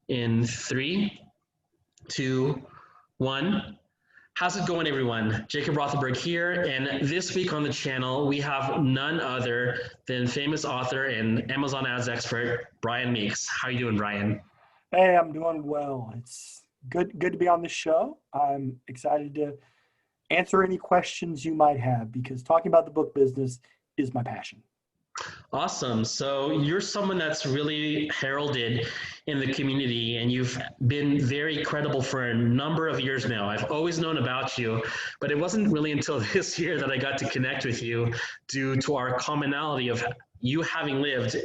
In 3, 2, 1. How's it going, everyone? Jacob Rothenberg here, and this week on the channel, we have none other than famous author and Amazon ads expert, Brian Meeks. How are you doing, Brian? Hey, I'm doing well. It's good to be on the show. I'm excited to answer any questions you might have because talking about the book business is my passion. Awesome. So you're someone that's really heralded in the community, and you've been very credible for a number of years now. I've always known about you, but it wasn't really until this year that I got to connect with you due to our commonality of you having lived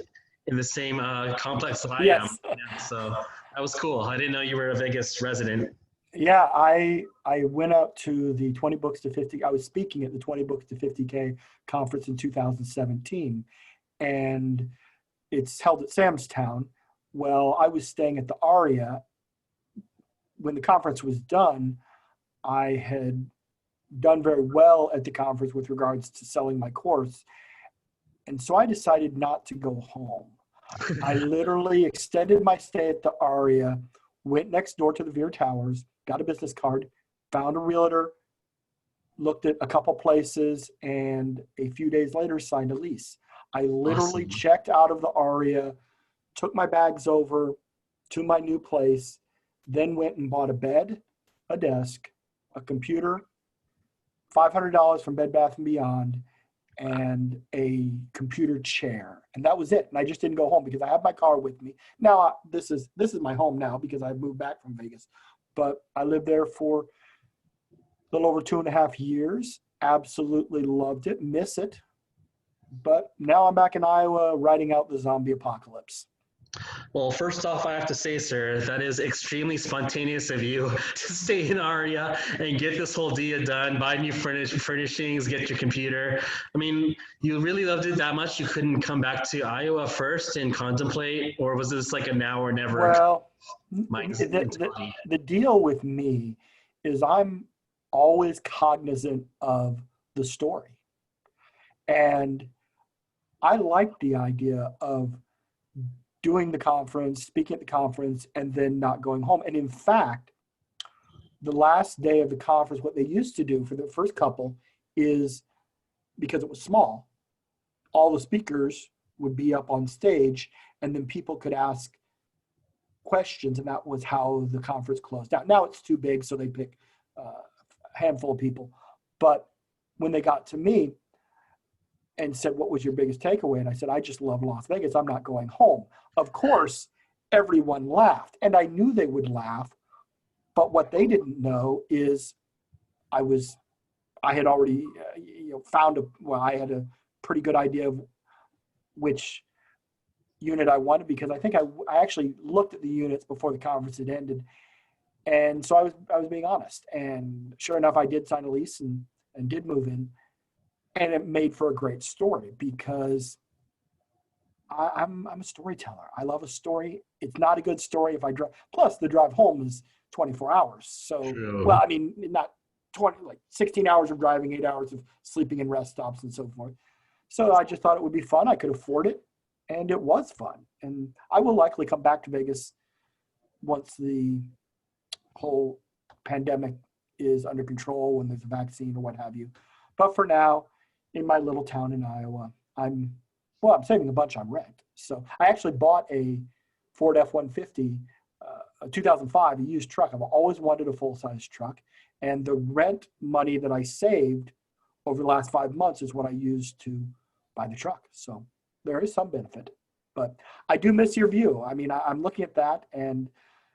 in the same complex that I am. Yes. Yeah, so that was cool. I didn't know you were a Vegas resident. Yeah, I went up to the 20 books to 50. I was speaking at the 20 books to 50K conference in 2017, and it's held at Sam's Town. Well, I was staying at the Aria. When the conference was done, I had done very well at the conference with regards to selling my course. And so I decided not to go home. I literally extended my stay at the Aria, went next door to the Veer Towers, got a business card, found a realtor, looked at a couple places, and a few days later signed a lease. I literally Awesome. checked out of the Aria, took my bags over to my new place, then went and bought a bed, a desk, a computer, $500 from Bed Bath & Beyond, and a computer chair, and that was it. And I just didn't go home because I have my car with me. Now this is my home now because I moved back from Vegas, but I lived there for a little over 2.5 years. Absolutely loved it, miss it, but now I'm back in Iowa writing out the zombie apocalypse. Well, first off, I have to say, sir, that is extremely spontaneous of you to stay in Aria and get this whole deal done, buy new furnishings, get your computer. I mean, you really loved it that much you couldn't come back to Iowa first and contemplate, or was this like a now or never Well, mentality? the deal with me is I'm always cognizant of the story, and I like the idea of doing the conference, speaking at the conference, and then not going home. And in fact, the last day of the conference, what they used to do for the first couple is, because it was small, all the speakers would be up on stage and then people could ask questions, and that was how the conference closed out. Now it's too big, so they pick a handful of people. But when they got to me and said, what was your biggest takeaway? And I said, I just love Las Vegas. I'm not going home. Of course, everyone laughed, and I knew they would laugh. But what they didn't know is I had already I had a pretty good idea of which unit I wanted, because I think I actually looked at the units before the conference had ended. And so I was being honest. And sure enough, I did sign a lease and did move in. And it made for a great story because I'm a storyteller. I love a story. It's not a good story if I drive. Plus, the drive home is 24 hours. So, True. well, I mean, not 16 hours of driving, 8 hours of sleeping in rest stops and so forth. So I just thought it would be fun. I could afford it, and it was fun. And I will likely come back to Vegas once the whole pandemic is under control, when there's a vaccine or what have you. But for now, in my little town in Iowa, I'm saving a bunch on rent. So I actually bought a Ford F-150, a 2005, a used truck. I've always wanted a full-size truck. And the rent money that I saved over the last 5 months is what I used to buy the truck. So there is some benefit. But I do miss your view. I mean, I'm looking at that. And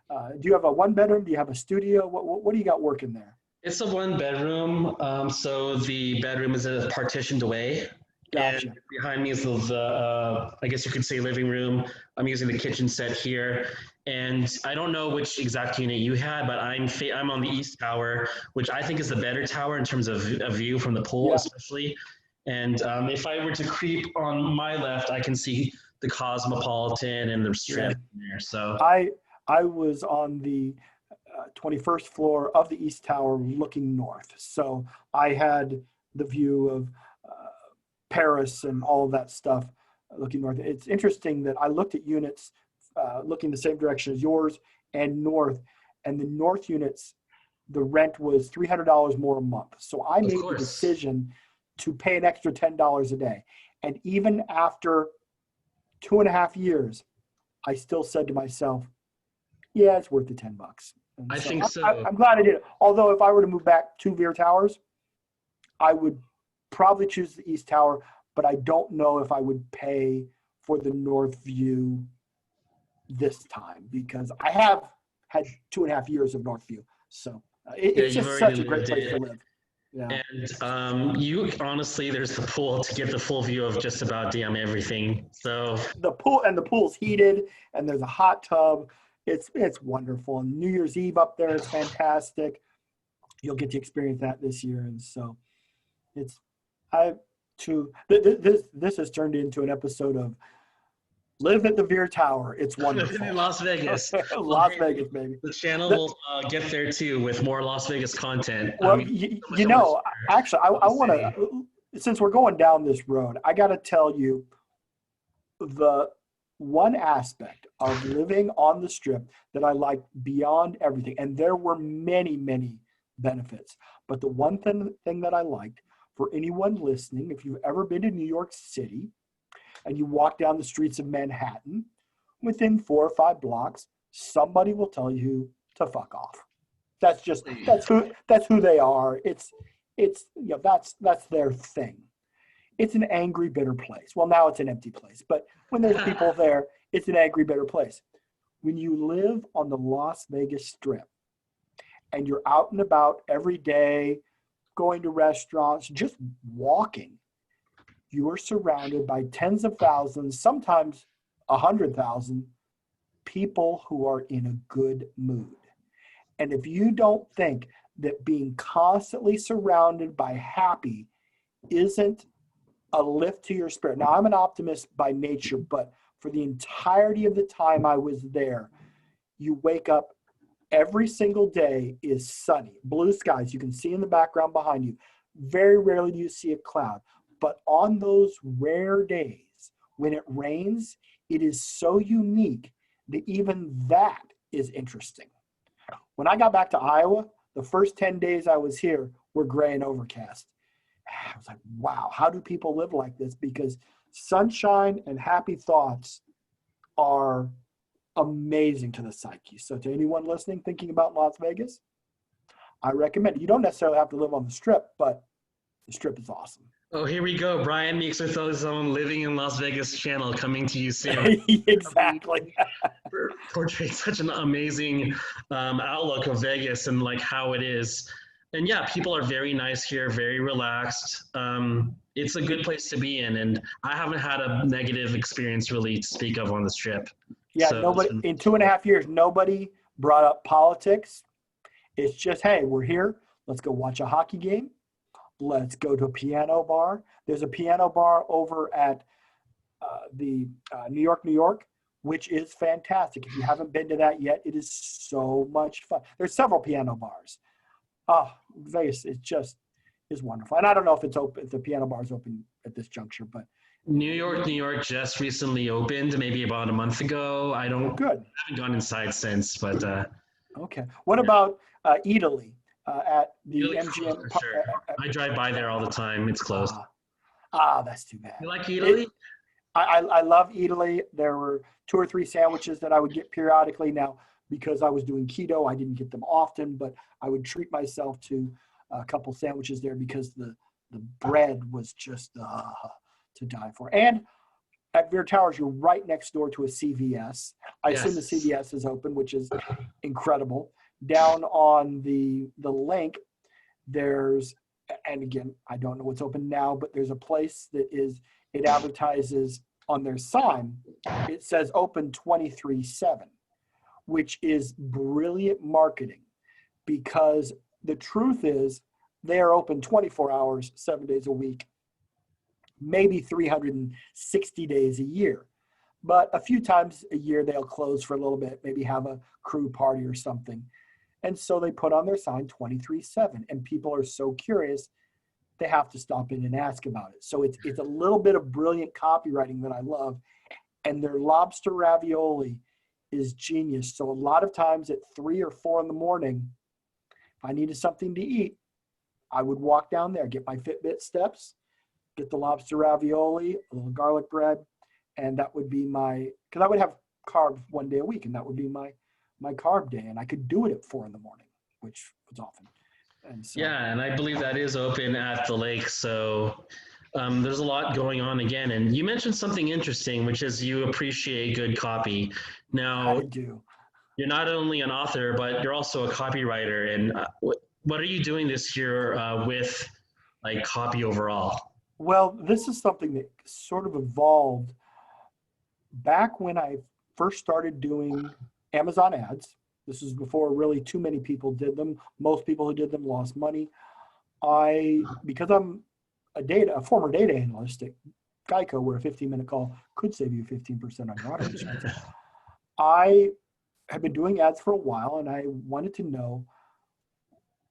do you have a one-bedroom? Do you have a studio? What do you got working there? It's a one bedroom, so the bedroom is partitioned away, and Gotcha. behind me is the I guess you could say living room. I'm using the kitchen set here, and I don't know which exact unit you had, but I'm on the east tower, which I think is the better tower in terms of a view from the pool, Yeah. especially. And if I were to creep on my left, I can see the Cosmopolitan and the Yeah. Strip there. So I was on the 21st floor of the East Tower looking north. So I had the view of Paris and all of that stuff looking north. It's interesting that I looked at units looking the same direction as yours and north. And the north units, the rent was $300 more a month. So I made the decision to pay an extra $10 a day. And even after 2.5 years, I still said to myself, yeah, it's worth the $10. And I think so. I'm glad I did it. Although if I were to move back to Veer Towers, I would probably choose the East Tower, but I don't know if I would pay for the North View this time, because I have had 2.5 years of North View. So it's just such a great place to live. Yeah. And you honestly, there's the pool to get the full view of just about damn everything. So the pool's heated, and there's a hot tub. It's wonderful. And New Year's Eve up there is fantastic. You'll get to experience that this year. And so this has turned into an episode of Live at the Veer Tower. It's wonderful. In Las Vegas. Las Vegas, baby. The channel will get there too with more Las Vegas content. Well, actually, I want to, since we're going down this road, I got to tell you the one aspect of living on the Strip that I liked beyond everything, and there were many, many benefits, but the one thing that I liked, for anyone listening, if you've ever been to New York City and you walk down the streets of Manhattan, within 4 or 5 blocks, somebody will tell you to fuck off. That's who they are. It's that's their thing. It's an angry, bitter place. Well, now it's an empty place, but when there's people there, it's an angry, bitter place. When you live on the Las Vegas Strip and you're out and about every day, going to restaurants, just walking, you are surrounded by tens of thousands, sometimes 100,000 people who are in a good mood. And if you don't think that being constantly surrounded by happy isn't a lift to your spirit. Now, I'm an optimist by nature, but for the entirety of the time I was there, you wake up every single day is sunny, blue skies. You can see in the background behind you. Very rarely do you see a cloud. But on those rare days when it rains, it is so unique that even that is interesting. When I got back to Iowa, the first 10 days I was here were gray and overcast. I was like, wow, how do people live like this? Because sunshine and happy thoughts are amazing to the psyche. So to anyone listening, thinking about Las Vegas, I recommend it. You don't necessarily have to live on the Strip, but the Strip is awesome. Oh, here we go. Brian Meeks with his own Living in Las Vegas channel coming to you soon. Exactly. Portrays such an amazing outlook of Vegas and like how it is. And yeah, people are very nice here, very relaxed. It's a good place to be in. And I haven't had a negative experience really to speak of on the Strip. Yeah, so nobody in 2.5 years, nobody brought up politics. It's just, hey, we're here. Let's go watch a hockey game. Let's go to a piano bar. There's a piano bar over at the New York, which is fantastic. If you haven't been to that yet, it is so much fun. There's several piano bars. Oh, Vegas is wonderful. And I don't know if it's open, if the piano bar is open at this juncture, but New York just recently opened, maybe about a month ago. I haven't gone inside since, but okay. What about Italy at the MGM? Sure. I drive by there all the time. It's closed. That's too bad. You like Italy? I love Italy. There were 2 or 3 sandwiches that I would get periodically. Now, because I was doing keto, I didn't get them often, but I would treat myself to a couple sandwiches there because the bread was just to die for. And at Veer Towers, you're right next door to a CVS. I assume the CVS is open, which is incredible. Down on the link, there's, and again, I don't know what's open now, but there's a place that it advertises on their sign. It says open 23/7, which is brilliant marketing, because the truth is they are open 24 hours, 7 days a week, maybe 360 days a year. But a few times a year they'll close for a little bit, maybe have a crew party or something. And so they put on their sign 23/7, and people are so curious, they have to stop in and ask about it. So it's a little bit of brilliant copywriting that I love. And their lobster ravioli is genius. So a lot of times at 3 or 4 in the morning, if I needed something to eat, I would walk down there, get my Fitbit steps, get the lobster ravioli, a little garlic bread, and that would be because I would have carbs one day a week, and that would be my carb day. And I could do it at 4 in the morning, which was often. And so, Yeah, and I believe that is open at the lake. So there's a lot going on again. And you mentioned something interesting, which is you appreciate good copy. Now, I do. you're not only an author, but you're also a copywriter. And what are you doing this year with like copy overall? Well, this is something that sort of evolved back when I first started doing Amazon ads. This is before really too many people did them. Most people who did them lost money. Because I'm a former data analyst at Geico, where a 15-minute call could save you 15% on your auto insurance, I had been doing ads for a while, and I wanted to know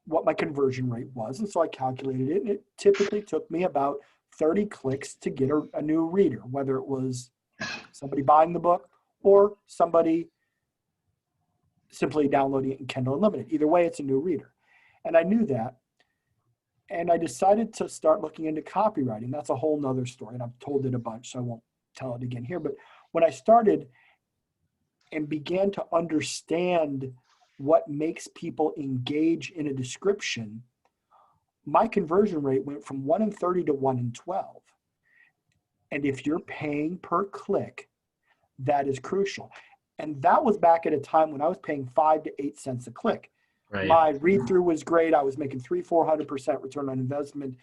what my conversion rate was. And so I calculated it, and it typically took me about 30 clicks to get a new reader, whether it was somebody buying the book or somebody simply downloading it in Kindle Unlimited. Either way, it's a new reader. And I knew that. And I decided to start looking into copywriting. That's a whole nother story, and I've told it a bunch, so I won't tell it again here. But when I started and began to understand what makes people engage in a description, my conversion rate went from 1 in 30 to 1 in 12. And if you're paying per click, that is crucial. And that was back at a time when I was paying 5 to 8 cents a click. Right. My read-through was great. I was making 300-400% return on investment.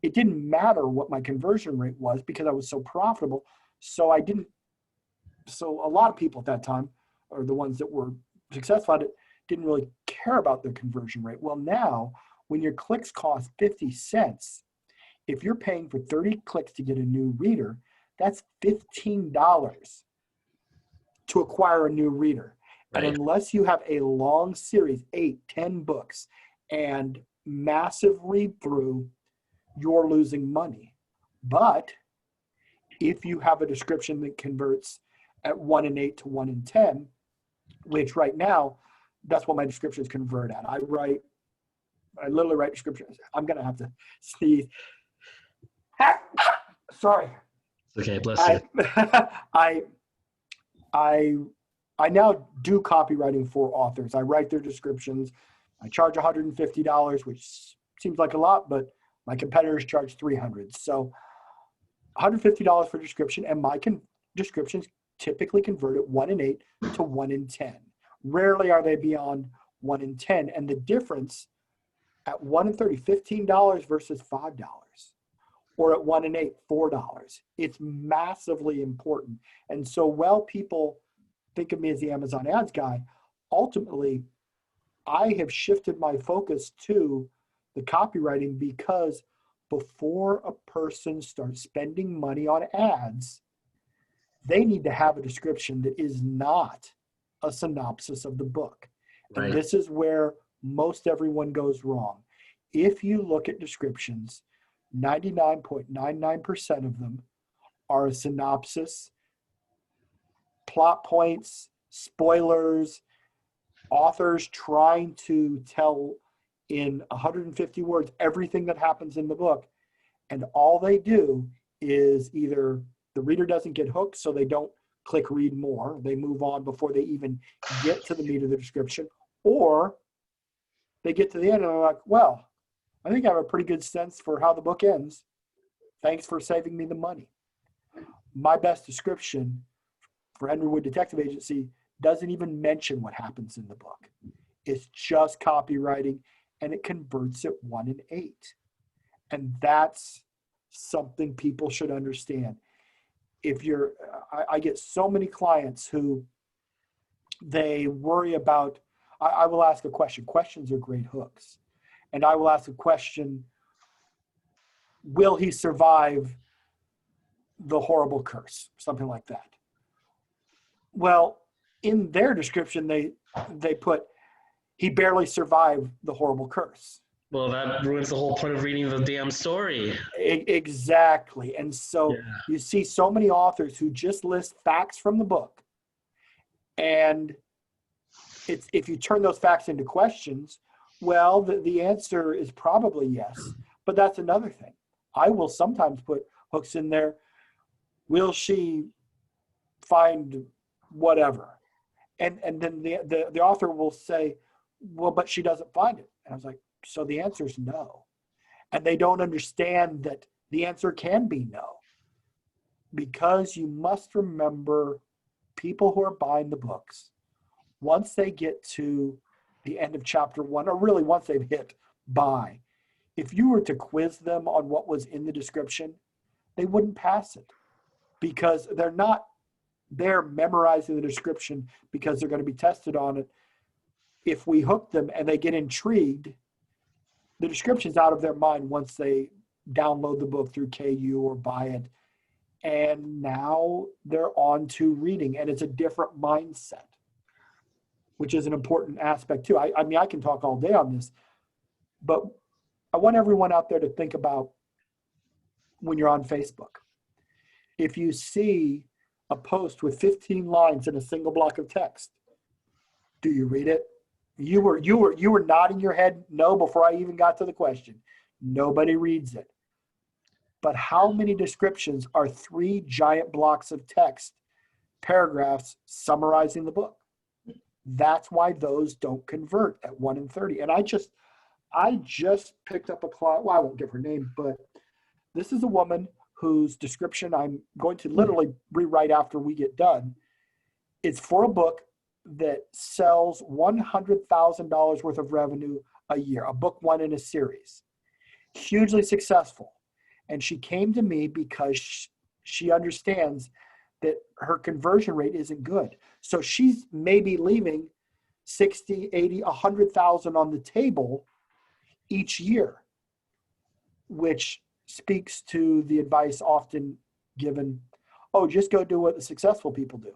It didn't matter what my conversion rate was because I was so profitable. So a lot of people at that time, or the ones that were successful at it, didn't really care about their conversion rate. Well, now, when your clicks cost 50 cents, if you're paying for 30 clicks to get a new reader, that's $15 to acquire a new reader. Right. And unless you have a long series, 8, 10 books, and massive read through, you're losing money. But if you have a description that converts at 1 in 8 to 1 in 10, which right now, that's what my descriptions convert at. I literally write descriptions. I'm going to have to sneeze. Sorry. It's okay, bless you. I now do copywriting for authors. I write their descriptions. I charge $150, which seems like a lot, but my competitors charge $300. So $150 for description, and my descriptions typically convert at 1 in 8 to 1 in 10. Rarely are they beyond 1 in 10. And the difference at 1 in 30, $15 versus $5, or at 1 in 8, $4. It's massively important. And so while people think of me as the Amazon ads guy, ultimately, I have shifted my focus to the copywriting because before a person starts spending money on ads, they need to have a description that is not a synopsis of the book. Right. And this is where most everyone goes wrong. If you look at descriptions, 99.99% of them are a synopsis, plot points, spoilers, authors trying to tell in 150 words everything that happens in the book. And all they do is either the reader doesn't get hooked, so they don't click read more. They move on before they even get to the meat of the description. Or they get to the end and they're like, well, I think I have a pretty good sense for how the book ends. Thanks for saving me the money. My best description for Henry Wood Detective Agency doesn't even mention what happens in the book. It's just copywriting, and it converts at 1 in 8. And that's something people should understand. If you're, I get so many clients who they worry about, I will ask a question. Questions are great hooks. And I will ask a question, will he survive the horrible curse? Something like that. Well, in their description, they put, he barely survived the horrible curse. Well, that ruins the whole point of reading the damn story. Exactly. And so you see so many authors who just list facts from the book And it's, if you turn those facts into questions, well, the answer is probably yes. But that's another thing. I will sometimes put hooks in there. Will she find whatever? And then the author will say, well, but she doesn't find it. And I was like, so the answer is no. And they don't understand that the answer can be no. Because you must remember, people who are buying the books, once they get to the end of chapter 1, or really once they've hit buy, if you were to quiz them on what was in the description, they wouldn't pass it, because they're not there memorizing the description because they're going to be tested on it. If we hook them and they get intrigued, the description's out of their mind once they download the book through KU or buy it. And now they're on to reading, and it's a different mindset, which is an important aspect too. I mean, I can talk all day on this, but I want everyone out there to think about when you're on Facebook. If you see a post with 15 lines in a single block of text, do you read it? You were nodding your head no before I even got to the question. Nobody reads it. But how many descriptions are 3 giant blocks of text, paragraphs summarizing the book? That's why those don't convert at 1 in 30. And I just picked up a client. Well, I won't give her name, but this is a woman whose description I'm going to literally rewrite after we get done. It's for a book that sells $100,000 worth of revenue a year, a book 1 in a series. Hugely successful. And she came to me because she understands that her conversion rate isn't good. So she's maybe leaving 60, 80, 100,000 on the table each year, which speaks to the advice often given, oh, just go do what the successful people do.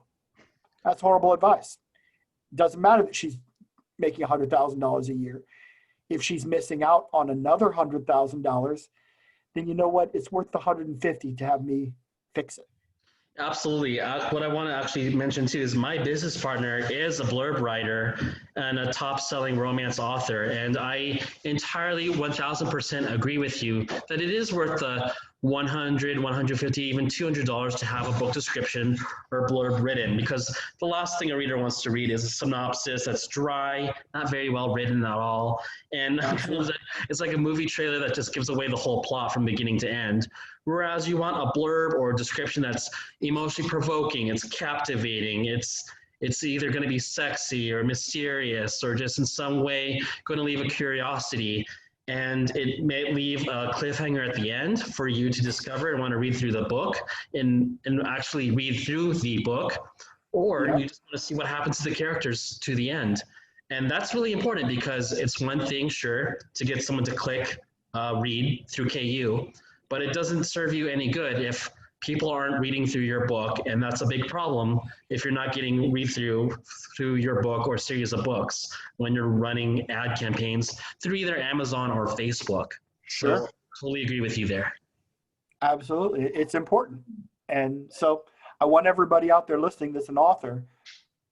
That's horrible advice. Doesn't matter that she's making $100,000 a year. If she's missing out on another $100,000, then you know what? It's worth the 150 to have me fix it. Absolutely. What I want to actually mention too is my business partner is a blurb writer and a top-selling romance author, and I entirely 1,000% agree with you that it is worth the $100, $150, even $200 to have a book description or blurb written, because the last thing a reader wants to read is a synopsis that's dry, not very well written at all, and it's like a movie trailer that just gives away the whole plot from beginning to end. Whereas you want a blurb or a description that's emotionally provoking, it's captivating, it's either going to be sexy or mysterious or just in some way going to leave a curiosity. And it may leave a cliffhanger at the end for you to discover and want to read through the book and actually read through the book, or you just want to see what happens to the characters to the end. And that's really important, because it's one thing, sure, to get someone to click read through KU, but it doesn't serve you any good if people aren't reading through your book, and that's a big problem if you're not getting read through your book or series of books when you're running ad campaigns through either Amazon or Facebook. Sure. So totally agree with you there. Absolutely. It's important. And so I want everybody out there listening that's an author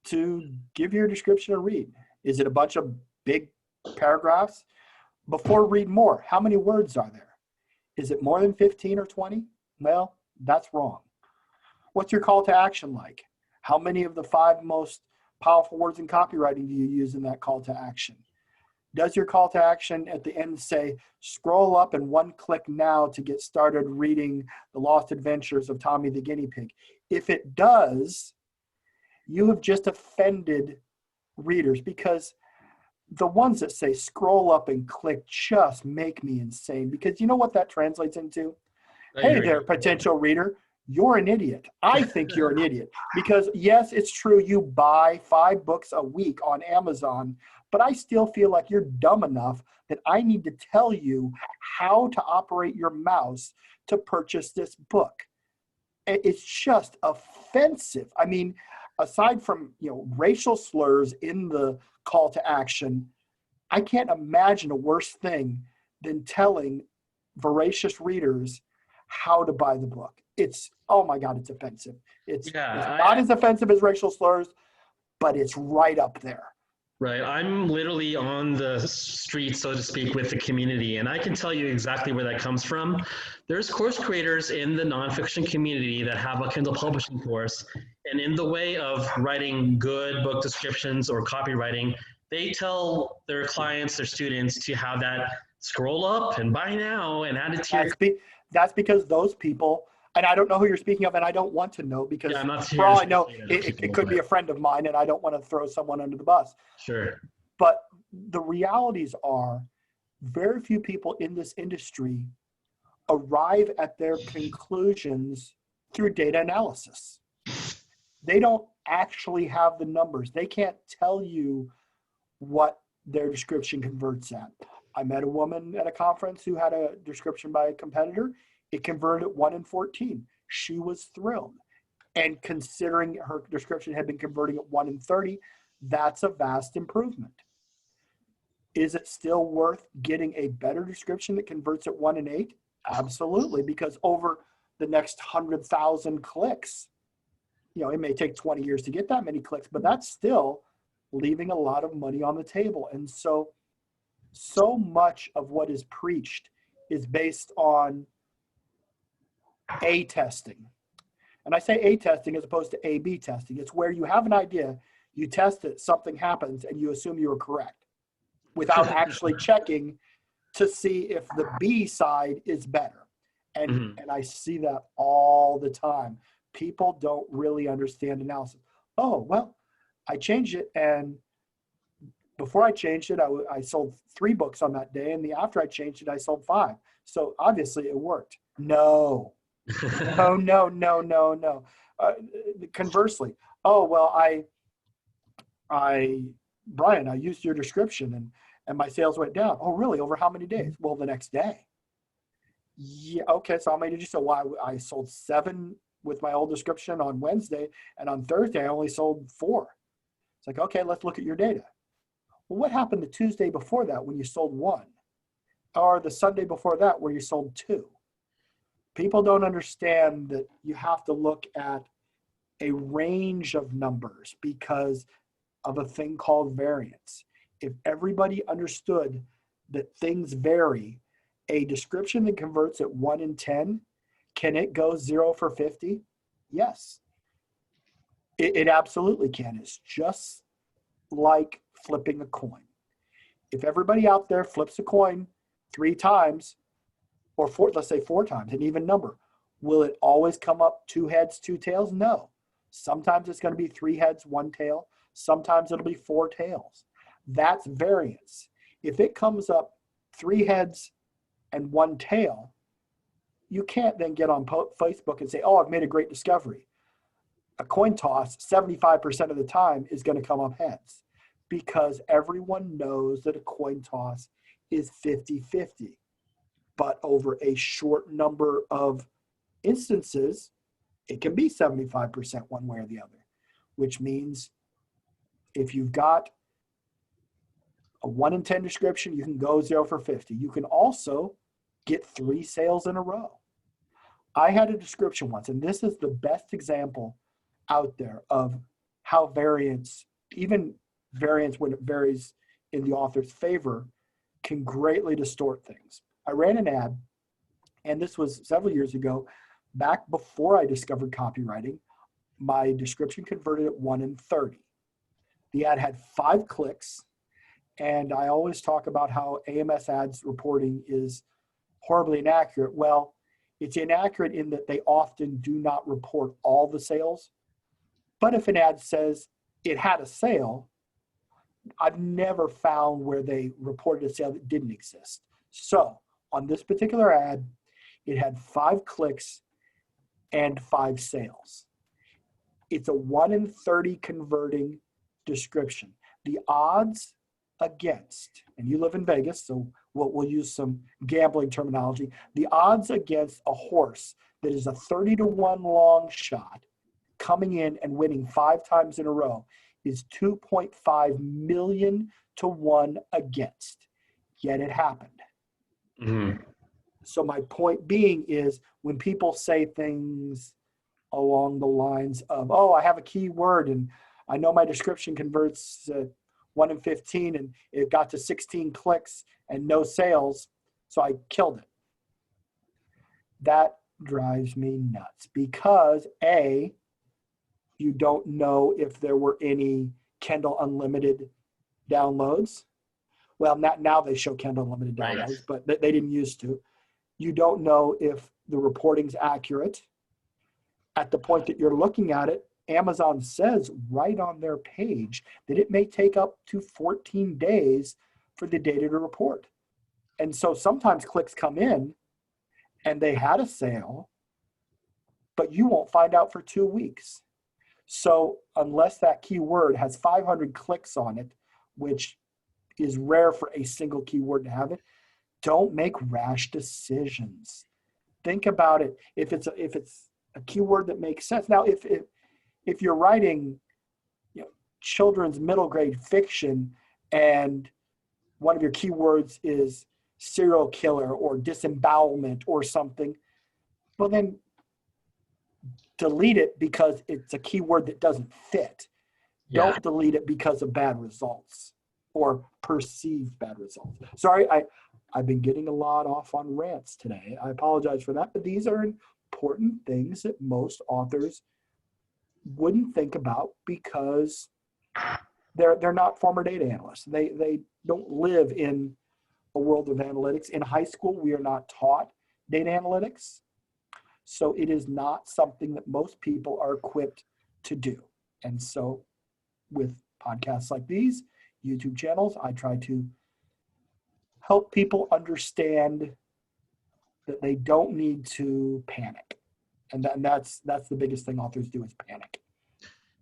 to give your description a read. Is it a bunch of big paragraphs? Before read more, how many words are there? Is it more than 15 or 20? Well, that's wrong. What's your call to action like? How many of the 5 most powerful words in copywriting do you use in that call to action? Does your call to action at the end say, scroll up and 1 click now to get started reading The Lost Adventures of Tommy the Guinea Pig? If it does, you have just offended readers, because the ones that say scroll up and click just make me insane, because you know what that translates into? Hey there, potential reader, you're an idiot. I think you're an idiot, because yes, it's true, you buy 5 books a week on Amazon, but I still feel like you're dumb enough that I need to tell you how to operate your mouse to purchase this book. It's just offensive. I mean, aside from, racial slurs in the call to action, I can't imagine a worse thing than telling voracious readers how to buy the book. Oh my God, it's offensive. It's not as offensive as racial slurs, but it's right up there. Right. I'm literally on the street, so to speak, with the community, and I can tell you exactly where that comes from. There's course creators in the nonfiction community that have a Kindle publishing course, and in the way of writing good book descriptions or copywriting, they tell their clients, their students, to have that scroll up and buy now and add it to your. That's because those people, and I don't know who you're speaking of, and I don't want to know because Yeah, I'm not for all I know, here. it could be a friend of mine, and I don't want to throw someone under the bus. Sure. But the realities are very few people in this industry arrive at their conclusions through data analysis. They don't actually have the numbers. They can't tell you what their description converts at. I met a woman at a conference who had a description by a competitor. It converted at 1 in 14. She was thrilled. And considering her description had been converting at 1 in 30, that's a vast improvement. Is it still worth getting a better description that converts at 1 in 8? Absolutely, because over the next 100,000 clicks, it may take 20 years to get that many clicks, but that's still leaving a lot of money on the table. And so much of what is preached is based on A testing. And I say A testing as opposed to A/B testing. It's where you have an idea, you test it, something happens, and you assume you were correct without actually checking to see if the B side is better. And I see that all the time. People don't really understand analysis. Oh, well, I changed it, and before I changed it, I sold 3 books on that day, and after I changed it, I sold 5. So obviously it worked. No. No. Conversely, oh, well, Brian, I used your description and my sales went down. Oh, really? Over how many days? Well, the next day. Yeah. Okay. So how many did you sell? Well, I sold 7 with my old description on Wednesday, and on Thursday I only sold 4. It's like, okay, let's look at your data. Well, what happened the Tuesday before that when you sold 1? Or the Sunday before that where you sold 2? People don't understand that you have to look at a range of numbers because of a thing called variance. If everybody understood that things vary, a description that converts at 1 in 10, can it go 0 for 50? Yes, it absolutely can. It's just like flipping a coin. If everybody out there flips a coin 3 times, or 4, let's say 4 times, an even number, will it always come up 2 heads, 2 tails? No. Sometimes it's going to be 3 heads, 1 tail. Sometimes it'll be 4 tails. That's variance. If it comes up 3 heads and 1 tail, you can't then get on Facebook and say, oh, I've made a great discovery. A coin toss, 75% of the time, is going to come up heads because everyone knows that a coin toss is 50-50. But over a short number of instances, it can be 75% one way or the other, which means if you've got a 1 in 10 description, you can go 0 for 50. You can also get 3 sales in a row. I had a description once, and this is the best example out there of how variance, even variance when it varies in the author's favor, can greatly distort things. I ran an ad, and this was several years ago, back before I discovered copywriting. My description converted at 1 in 30. The ad had 5 clicks, and I always talk about how AMS ads reporting is horribly inaccurate. Well, it's inaccurate in that they often do not report all the sales. But if an ad says it had a sale, I've never found where they reported a sale that didn't exist. So on this particular ad, it had 5 clicks and 5 sales. It's a 1 in 30 converting description. The odds against, and you live in Vegas, so we'll use some gambling terminology. The odds against a horse that is a 30-to-1 long shot coming in and winning 5 times in a row is 2.5 million to 1 against. Yet it happened. Mm-hmm. So my point being is when people say things along the lines of, oh, I have a keyword and I know my description converts 1 in 15 and it got to 16 clicks and no sales, so I killed it. That drives me nuts because A, you don't know if there were any Kindle Unlimited downloads. Well, now they show Kindle Unlimited downloads, but they didn't used to. You don't know if the reporting's accurate. At the point that you're looking at it, Amazon says right on their page that it may take up to 14 days for the data to report. And so sometimes clicks come in and they had a sale, but you won't find out for 2 weeks. So unless that keyword has 500 clicks on it, which is rare for a single keyword to have it, don't make rash decisions. Think about it. If it's a keyword that makes sense. Now, if you're writing, children's middle grade fiction and one of your keywords is serial killer or disembowelment or something, well then delete it because it's a keyword that doesn't fit. Yeah. Don't delete it because of bad results or perceived bad results. Sorry, I've been getting a lot off on rants today. I apologize for that, but these are important things that most authors wouldn't think about because they're not former data analysts. They don't live in a world of analytics. In high school, we are not taught data analytics. So it is not something that most people are equipped to do. And so with podcasts like these, YouTube channels, I try to help people understand that they don't need to panic. And that's the biggest thing authors do is panic.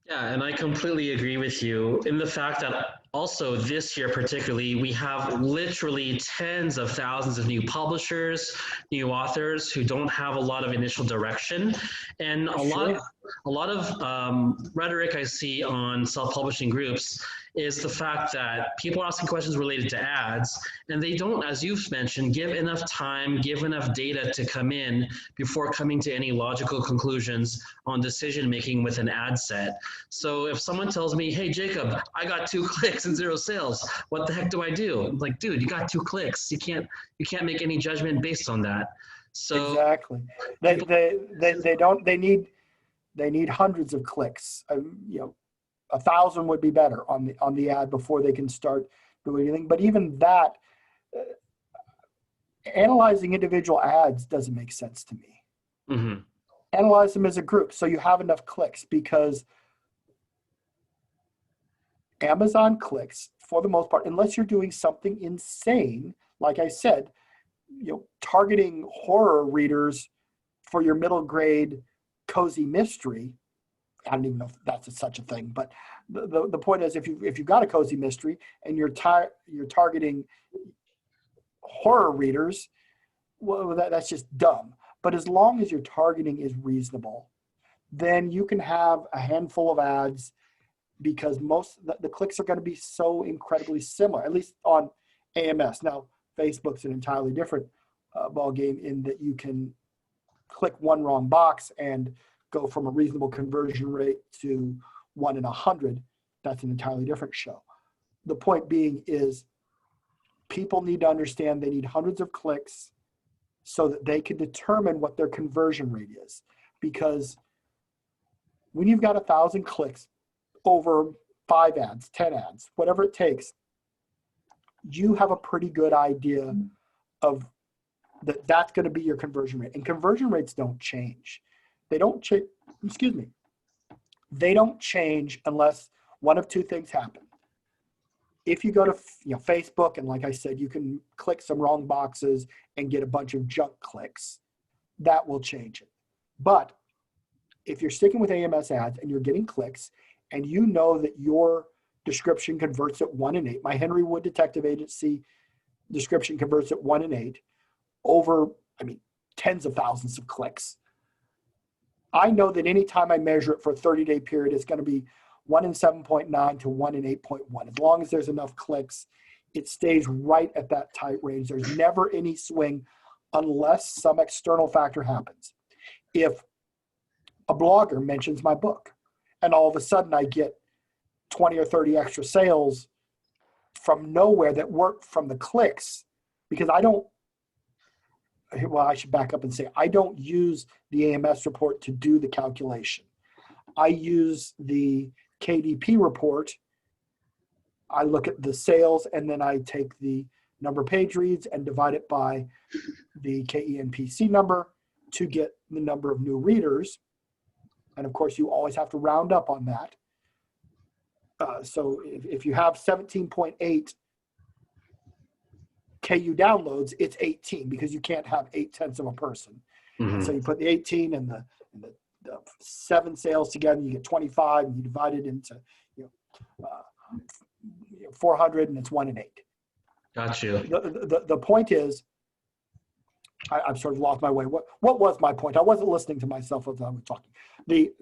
Yeah, and I completely agree with you in the fact that also this year particularly, we have literally tens of thousands of new publishers, new authors who don't have a lot of initial direction. And a lot of rhetoric I see on self-publishing groups is the fact that people are asking questions related to ads, and they don't, as you've mentioned, give enough time, give enough data to come in before coming to any logical conclusions on decision-making with an ad set. So if someone tells me, hey, Jacob, I got 2 clicks and 0 sales, what the heck do I do? I'm like, dude, you got 2 clicks. You can't make any judgment based on that. So exactly. They need hundreds of clicks. 1,000 would be better on the ad before they can start doing anything. But even that, analyzing individual ads doesn't make sense to me. Mm-hmm. Analyze them as a group so you have enough clicks, because Amazon clicks, for the most part, unless you're doing something insane, like I said, targeting horror readers for your middle grade cozy mystery. I don't even know if that's such a thing, but the point is, if you've got a cozy mystery and you're targeting horror readers, well, that's just dumb. But as long as your targeting is reasonable, then you can have a handful of ads, because most the clicks are going to be so incredibly similar, at least on AMS. Now, Facebook's an entirely different ballgame in that you can click one wrong box and go from a reasonable conversion rate to 1 in 100. That's an entirely different show. The point being is people need to understand they need hundreds of clicks so that they can determine what their conversion rate is. Because when you've got 1,000 clicks over 5 ads, 10 ads, whatever it takes, you have a pretty good idea of that's going to be your conversion rate. And conversion rates don't change. They don't change. Excuse me. They don't change unless one of 2 things happen. If you go to Facebook, and like I said, you can click some wrong boxes and get a bunch of junk clicks, that will change it. But if you're sticking with AMS ads and you're getting clicks, and you know that your description converts at 1 in 8, my Henry Wood Detective Agency description converts at 1 in 8 over, tens of thousands of clicks. I know that anytime I measure it for a 30-day period, it's going to be 1 in 7.9 to 1 in 8.1. As long as there's enough clicks, it stays right at that tight range. There's never any swing unless some external factor happens. If a blogger mentions my book and all of a sudden I get 20 or 30 extra sales from nowhere that work from the clicks, because I should back up and say, I don't use the AMS report to do the calculation. I use the KDP report. I look at the sales, and then I take the number of page reads and divide it by the KENPC number to get the number of new readers. And of course, you always have to round up on that. So if you have 17.8 KU downloads, it's 18, because you can't have 0.8 of a person. Mm-hmm. So you put the 18 and the 7 sales together, and you get 25, and you divide it into 400, and it's 1 in 8. Got you. The point is, I've sort of lost my way. What was my point? I wasn't listening to myself as I was talking. The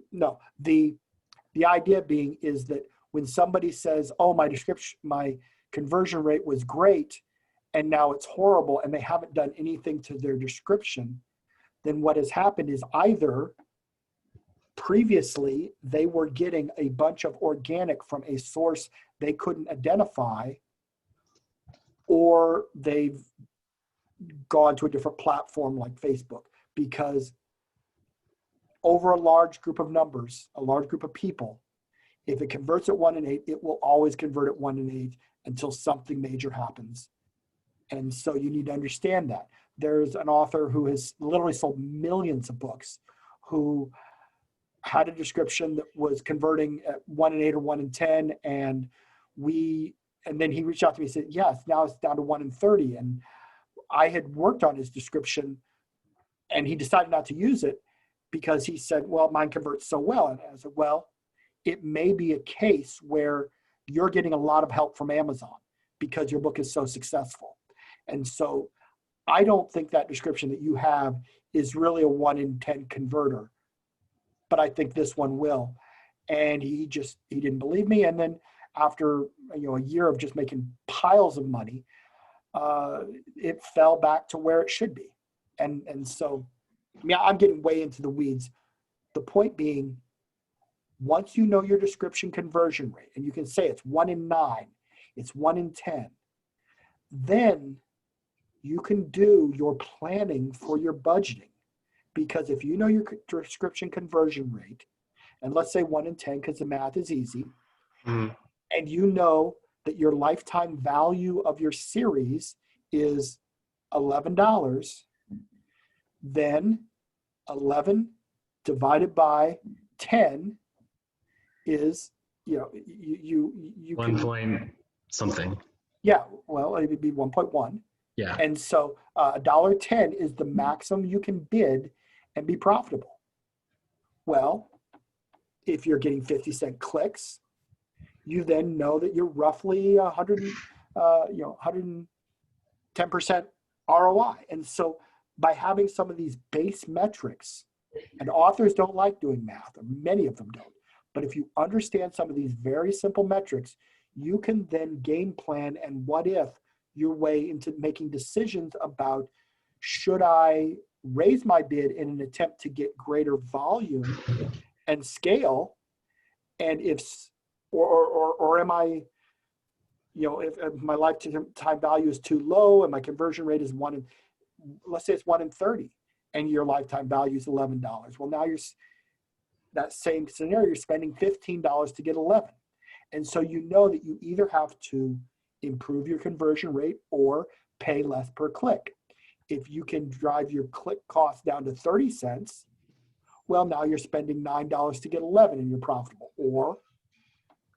idea being is that when somebody says, "Oh, my conversion rate was great, and now it's horrible," and they haven't done anything to their description, then what has happened is either previously they were getting a bunch of organic from a source they couldn't identify, or they've gone to a different platform like Facebook, because over a large group of numbers, a large group of people, if it converts at 1 in 8, it will always convert at 1 in 8 until something major happens. And so you need to understand that. There's an author who has literally sold millions of books, who had a description that was converting at 1 in 8 or 1 in 10, and then he reached out to me and said, yes, now it's down to 1 in 30. And I had worked on his description, and he decided not to use it because he said, well, mine converts so well. And I said, well, it may be a case where you're getting a lot of help from Amazon because your book is so successful. And so I don't think that description that you have is really a 1 in 10 converter, but I think this one will. And he didn't believe me. And then after a year of just making piles of money, it fell back to where it should be. And so, I mean, I'm getting way into the weeds. The point being, once you know your description conversion rate, and you can say it's 1 in 9, it's 1 in 10, then you can do your planning for your budgeting. Because if you know your description conversion rate, and let's say 1 in 10, because the math is easy, and you know that your lifetime value of your series is $11, then 11 divided by 10 is, you 1 can, point something. Yeah, well, it would be 1.1. Yeah. And so $1.10 is the maximum you can bid and be profitable. Well, if you're getting 50-cent clicks, you then know that you're roughly 110% ROI. And so by having some of these base metrics, and authors don't like doing math, or many of them don't, but if you understand some of these very simple metrics, you can then game plan and what if your way into making decisions about, should I raise my bid in an attempt to get greater volume and scale, and or am I, if my lifetime value is too low and my conversion rate is let's say it's 1 in 30, and your lifetime value is $11. Well, now that same scenario, you're spending $15 to get 11. And so you know that you either have to improve your conversion rate or pay less per click. If you can drive your click cost down to 30 cents, well, now you're spending $9 to get 11 and you're profitable. Or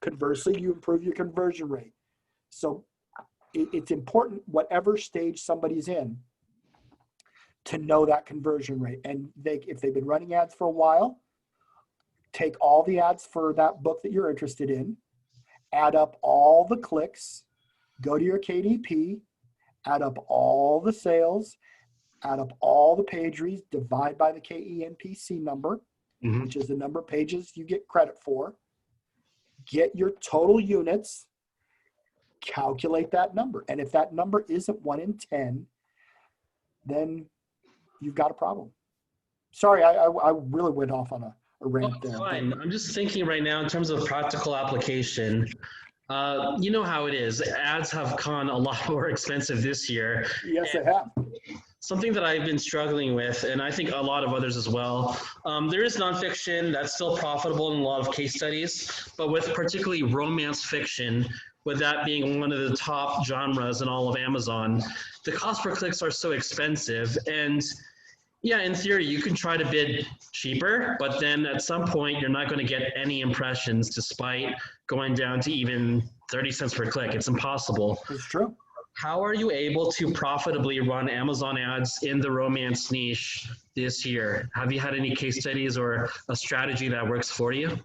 conversely, you improve your conversion rate. So it's important, whatever stage somebody's in, to know that conversion rate. And if they've been running ads for a while, take all the ads for that book that you're interested in, add up all the clicks, go to your KDP, add up all the sales, add up all the page reads, divide by the KENPC number, which is the number of pages you get credit for, get your total units, calculate that number. And if that number isn't 1 in 10, then you've got a problem. Sorry, I really went off on a a rant there. Fine. I'm just thinking right now in terms of practical application. You know how it is. Ads have gone a lot more expensive this year. Yes, they have. Something that I've been struggling with, and I think a lot of others as well, there is nonfiction that's still profitable in a lot of case studies, but with particularly romance fiction, with that being one of the top genres in all of Amazon, the cost per clicks are so expensive. And yeah, in theory, you can try to bid cheaper, but then at some point, you're not going to get any impressions despite going down to even 30 cents per click. It's impossible. It's true. How are you able to profitably run Amazon ads in the romance niche this year? Have you had any case studies or a strategy that works for you?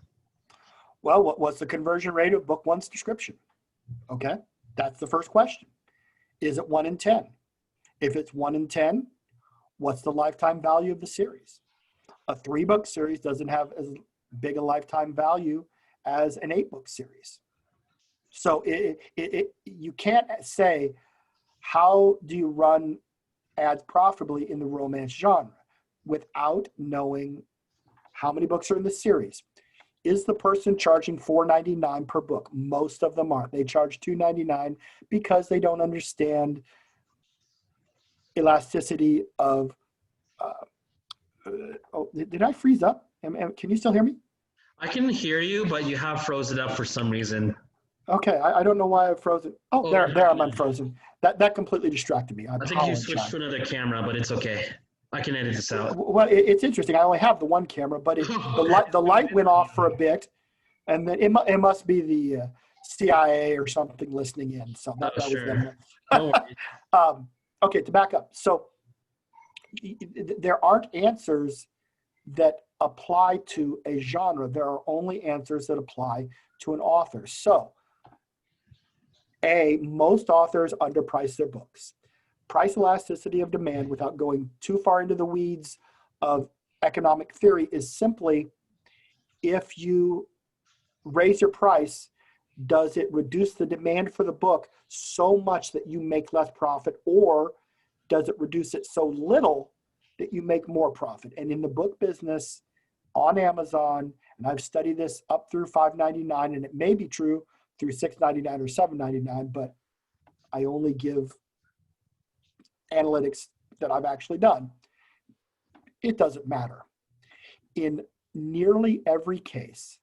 Well, what's the conversion rate of book one's description? Okay, that's the first question. Is it 1 in 10? If it's 1 in 10, what's the lifetime value of the series? A 3-book series doesn't have as big a lifetime value as an 8-book series. So you can't say, how do you run ads profitably in the romance genre without knowing how many books are in the series. Is the person charging $4.99 per book? Most of them aren't. They charge $2.99 because they don't understand elasticity of, did I freeze up? Can you still hear me? I can hear you, but you have frozen up for some reason. Okay, I don't know why I've frozen. Oh, there I'm unfrozen. That completely distracted me. I think you switched to another camera, but it's okay. I can edit this out. Well, it's interesting. I only have the one camera, but the light went off for a bit, and then it must be the CIA or something listening in. So that was them. Okay, to back up. So there aren't answers that apply to a genre. There are only answers that apply to an author. So, most authors underprice their books. Price elasticity of demand, without going too far into the weeds of economic theory, is simply, if you raise your price, does it reduce the demand for the book so much that you make less profit, or does it reduce it so little that you make more profit? And in the book business on Amazon, and I've studied this up through $5.99, and it may be true through $6.99 or $7.99, but I only give analytics that I've actually done. It doesn't matter. In nearly every case,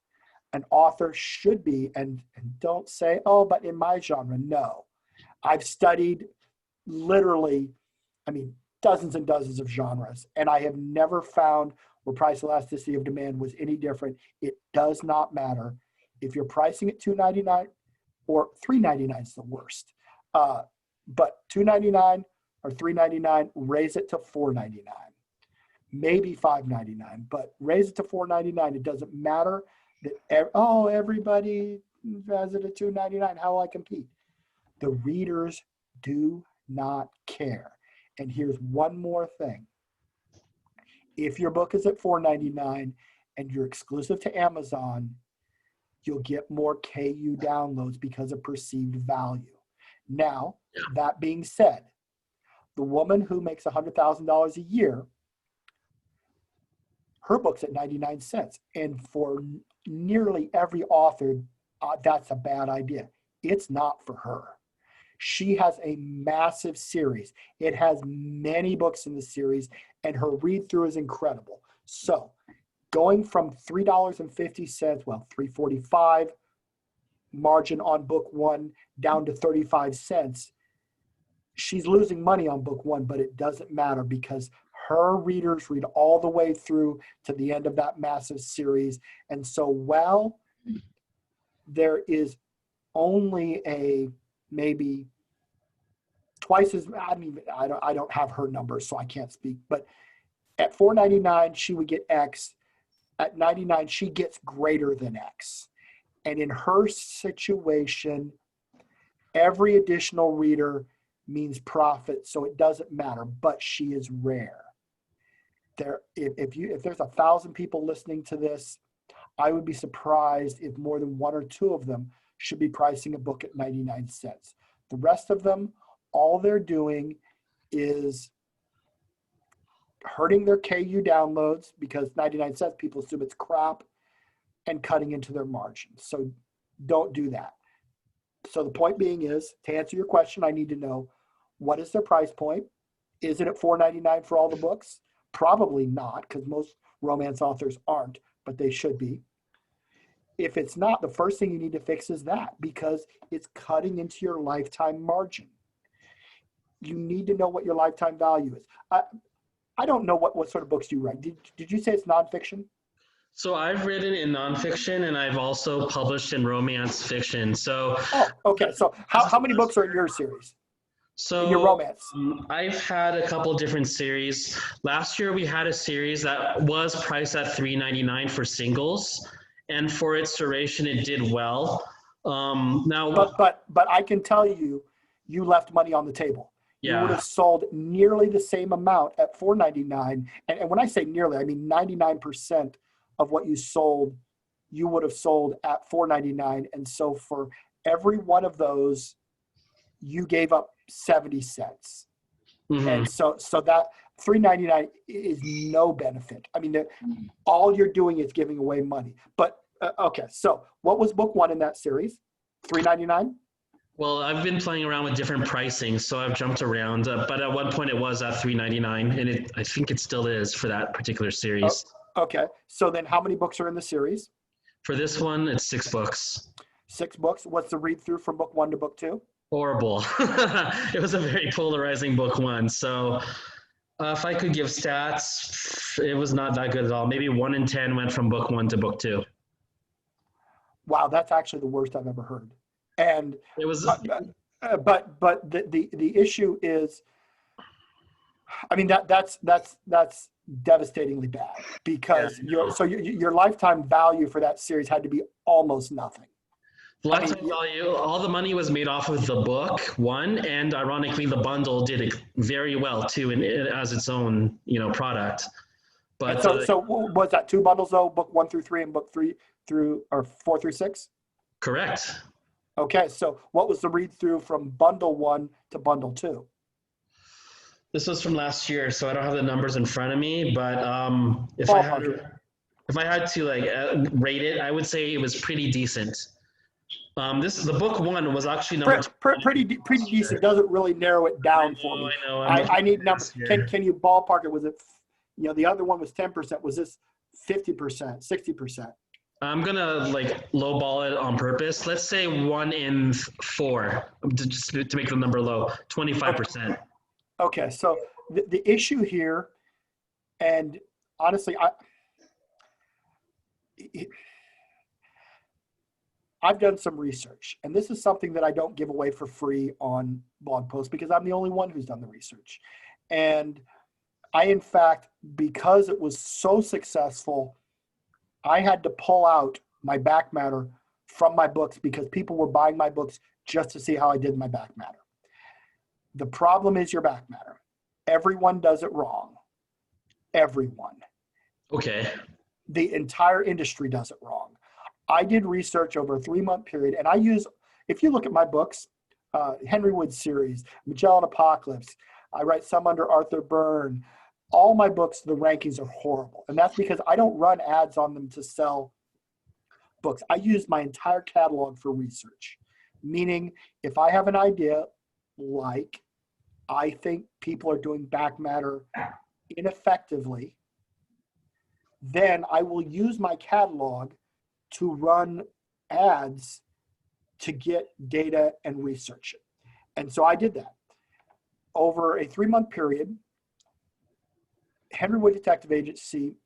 an author should be, and don't say, oh, but in my genre, no. I've studied literally, dozens and dozens of genres, and I have never found where price elasticity of demand was any different. It does not matter. If you're pricing at $2.99 or $3.99 is the worst, but $2.99 or $3.99, raise it to $4.99, maybe $5.99, but raise it to $4.99. It doesn't matter that everybody has it at $2.99. How will I compete? The readers do not care. And here's one more thing. If your book is at $4.99 and you're exclusive to Amazon, you'll get more KU downloads because of perceived value. Now, that being said, the woman who makes $100,000 a year, her book's at 99 cents. And for nearly every author, that's a bad idea. It's not for her. She has a massive series. It has many books in the series, and her read-through is incredible. So going from $3.50, $3.45 margin on book one down to 35 cents, she's losing money on book one, but it doesn't matter because her readers read all the way through to the end of that massive series. And so while there is only a maybe twice as, I don't have her numbers, so I can't speak, but at $4.99, she would get X. At $99, she gets greater than X. And in her situation, every additional reader means profit, so it doesn't matter, but she is rare. If there's 1,000 people listening to this, I would be surprised if more than one or two of them should be pricing a book at 99 cents. The rest of them, all they're doing is hurting their KU downloads because 99 cents, people assume it's crap, and cutting into their margins. So don't do that. So the point being is, to answer your question, I need to know, what is their price point? Is it at $4.99 for all the books? Probably not, because most romance authors aren't, but they should be. If it's not, the first thing you need to fix is that, because it's cutting into your lifetime margin. You need to know what your lifetime value is. I don't know what sort of books you write. Did you say it's nonfiction? So I've written in nonfiction, and I've also published in romance fiction. So, Oh, okay. So how many books are in your series? In your romance? I've had a couple different series. Last year we had a series that was priced at $3.99 for singles, and for its duration it did well. But I can tell you, you left money on the table. You would have sold nearly the same amount at $4.99. And when I say nearly, I mean 99% of what you sold, you would have sold at $4.99. And so for every one of those, you gave up 70 cents. Mm-hmm. And so that $3.99 is no benefit. I mean, all you're doing is giving away money. But okay, so what was book one in that series? $3.99? Well, I've been playing around with different pricing, so I've jumped around. But at one point, it was at $3.99, and I think it still is for that particular series. Oh, okay. So then, how many books are in the series? For this one, it's 6 books. 6 books. What's the read through from book 1 to book 2? Horrible. It was a very polarizing book 1. So if I could give stats, it was not that good at all. Maybe 1 in 10 went from book 1 to book 2. Wow, that's actually the worst I've ever heard. And it was, but the issue is, I mean, that's devastatingly bad, because your lifetime value for that series had to be almost nothing. Lifetime value, all the money was made off of the book 1, and ironically, the bundle did it very well too, as its own product. But so was that 2 bundles though? Book 1 through 3 and book 4 through 6? Correct. Okay, so what was the read through from bundle 1 to bundle 2? This was from last year, so I don't have the numbers in front of me. But if I had to rate it, I would say it was pretty decent. The book 1 was actually number pretty decent. Doesn't really narrow it down for me. I know. I need numbers. Can you ballpark it? Was it, the other one was 10%. Was this 50%, 60%? I'm gonna lowball it on purpose. Let's say 1 in 4, just to make the number low. 25%. Okay, so the issue here, and honestly, I've done some research, and this is something that I don't give away for free on blog posts, because I'm the only one who's done the research. And I, in fact, because it was so successful, I had to pull out my back matter from my books, because people were buying my books just to see how I did in my back matter. The problem is your back matter. Everyone does it wrong. Everyone. Okay. The entire industry does it wrong. I did research over a 3-month period, and I use, if you look at my books, Henry Wood series, Magellan Apocalypse, I write some under Arthur Byrne. All my books, the rankings are horrible. And that's because I don't run ads on them to sell books. I use my entire catalog for research. Meaning, if I have an idea, I think people are doing back matter ineffectively, then I will use my catalog to run ads to get data and research it. And so I did that. Over a 3-month period, Henry Wood Detective Agency,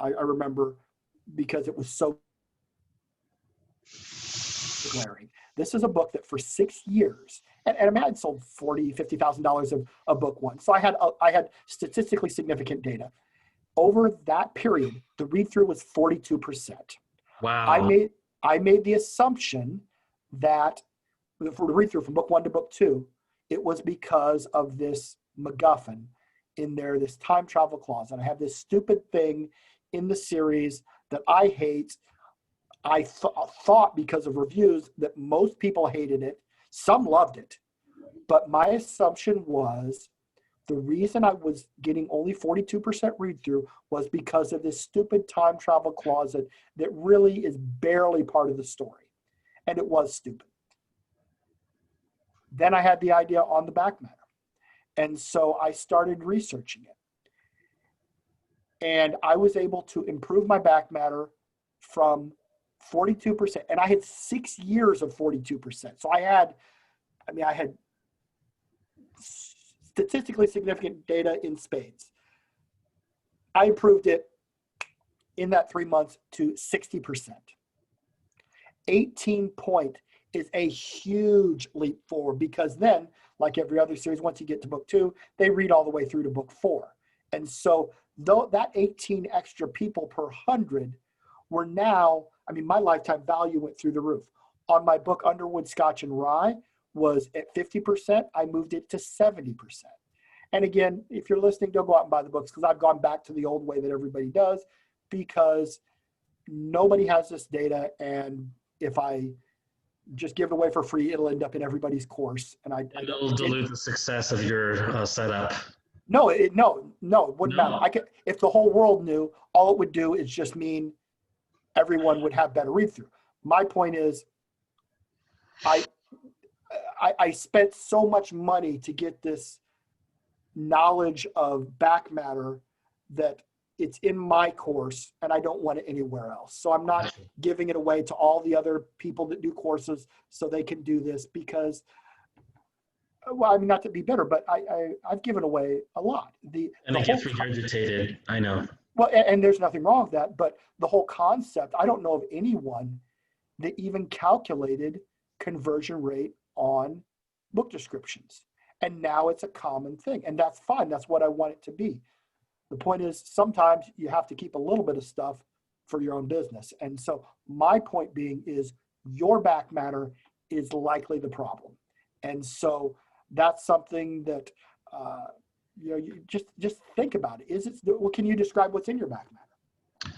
I remember, because it was so glaring. This is a book that for 6 years, and I mean, I'd sold $40,000, $50,000 of book 1. So I had statistically significant data. Over that period, the read-through was 42%. Wow. I made the assumption that for the read-through from book 1 to book 2, it was because of this MacGuffin in there, this time travel clause. And I have this stupid thing in the series that I hate. I thought because of reviews that most people hated it. Some loved it. But my assumption was The reason I was getting only 42% read through was because of this stupid time travel clause that really is barely part of the story. And it was stupid. Then I had the idea on the back matter. And so I started researching it. And I was able to improve my back matter from 42%. And I had 6 years of 42%. So I had statistically significant data in spades. I improved it in that 3 months to 60%. 18 point is a huge leap forward, because then, like every other series, once you get to book 2, they read all the way through to book 4. And so though that 18 extra people per 100 were now, my lifetime value went through the roof. On my book, Underwood, Scotch, and Rye, was at 50%. I moved it to 70%. And again, if you're listening, don't go out and buy the books, because I've gone back to the old way that everybody does, because nobody has this data. And if I just give it away for free, it'll end up in everybody's course. And it'll dilute the success of your setup. No, it wouldn't matter. If the whole world knew, all it would do is just mean everyone would have better read through. My point is, I spent so much money to get this knowledge of back matter that it's in my course, and I don't want it anywhere else. So I'm not giving it away to all the other people that do courses so they can do this, because, not to be bitter, but I've given away a lot. And it gets regurgitated, I know. Well, and there's nothing wrong with that, but the whole concept, I don't know of anyone that even calculated conversion rate on book descriptions. And now it's a common thing, and that's fine. That's what I want it to be. The point is, sometimes you have to keep a little bit of stuff for your own business. And so my point being is, your back matter is likely the problem. And so that's something that, you just think about it. Can you describe what's in your back matter?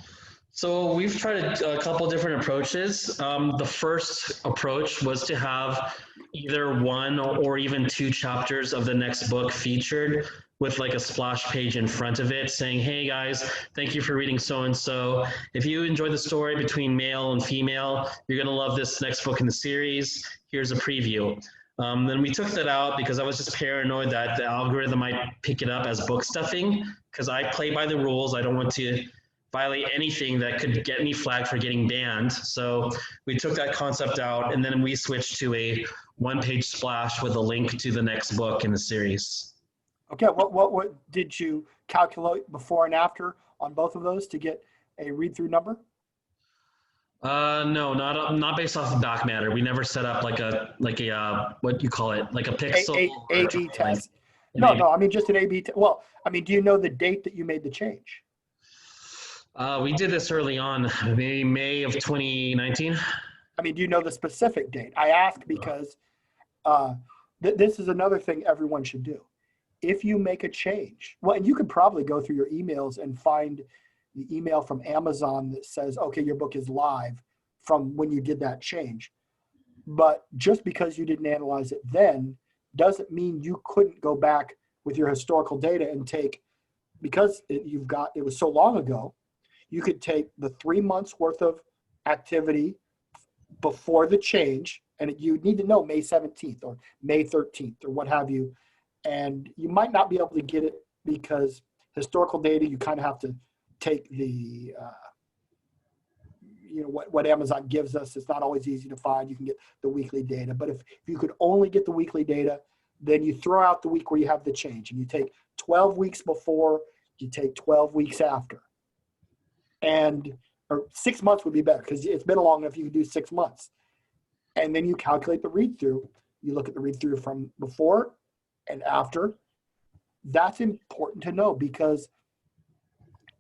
So we've tried a couple different approaches. The first approach was to have either 1 or even 2 chapters of the next book featured with like a splash page in front of it saying, hey guys, thank you for reading so-and-so. If you enjoy the story between male and female, you're gonna love this next book in the series. Here's a preview. Then we took that out because I was just paranoid that the algorithm might pick it up as book stuffing, because I play by the rules. I don't want to violate anything that could get me flagged for getting banned. So we took that concept out, and then we switched to a 1-page splash with a link to the next book in the series. Okay, what did you calculate before and after on both of those to get a read-through number? No, not based off of back matter. We never set up like a what you call it, like a pixel A/B test. No, just an A/B test. Well, do you know the date that you made the change? We did this early on, maybe May of 2019. Do you know the specific date? I ask because this is another thing everyone should do. If you make a change, and you could probably go through your emails and find the email from Amazon that says, okay, your book is live from when you did that change. But just because you didn't analyze it then doesn't mean you couldn't go back with your historical data and take, because it was so long ago, you could take the 3 months worth of activity before the change, and you need to know May 17th or May 13th or what have you. And you might not be able to get it because historical data, you kind of have to take the, what Amazon gives us. It's not always easy to find. You can get the weekly data. But if you could only get the weekly data, then you throw out the week where you have the change. And you take 12 weeks before, you take 12 weeks after. Or 6 months would be better, because it's been long enough you can do 6 months. And then you calculate the read-through. You look at the read-through from before and after. That's important to know, because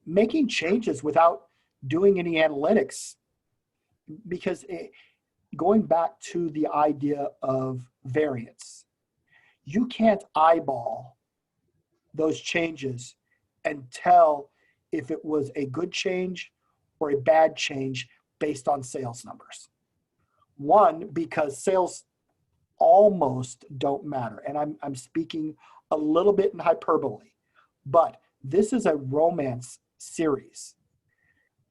making changes without doing any analytics, because going back to the idea of variance, you can't eyeball those changes and tell if it was a good change or a bad change based on sales numbers. One, because sales almost don't matter. And I'm speaking a little bit in hyperbole, but this is a romance series.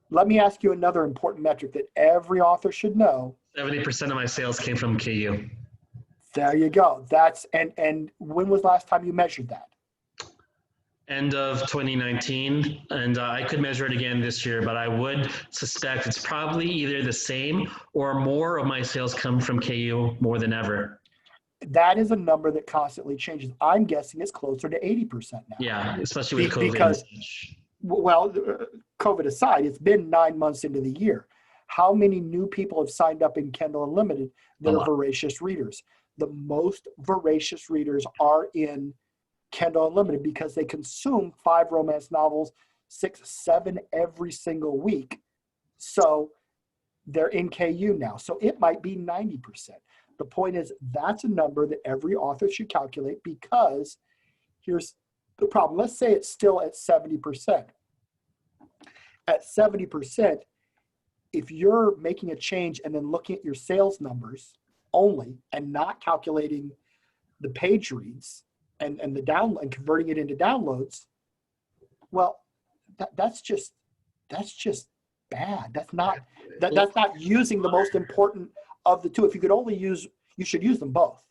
Let me ask you another important metric that every author should know. 70% of my sales came from KU. There you go. And when was the last time you measured that? End of 2019, and I could measure it again this year, but I would suspect it's probably either the same or more of my sales come from KU more than ever. That is a number that constantly changes. I'm guessing it's closer to 80% now. Yeah, especially with COVID Because, and such. well, COVID aside, it's been 9 months into the year. How many new people have signed up in Kindle Unlimited that are voracious readers? The most voracious readers are in Kindle Unlimited because they consume 5 romance novels, 6, 7 every single week. So they're in KU now. So it might be 90%. The point is that's a number that every author should calculate, because here's the problem. Let's say it's still at 70%. At 70%, if you're making a change and then looking at your sales numbers only and not calculating the page reads and the download and converting it into downloads, well, that's just bad. That's not using the most important of the two. If you could only use, you should use them both.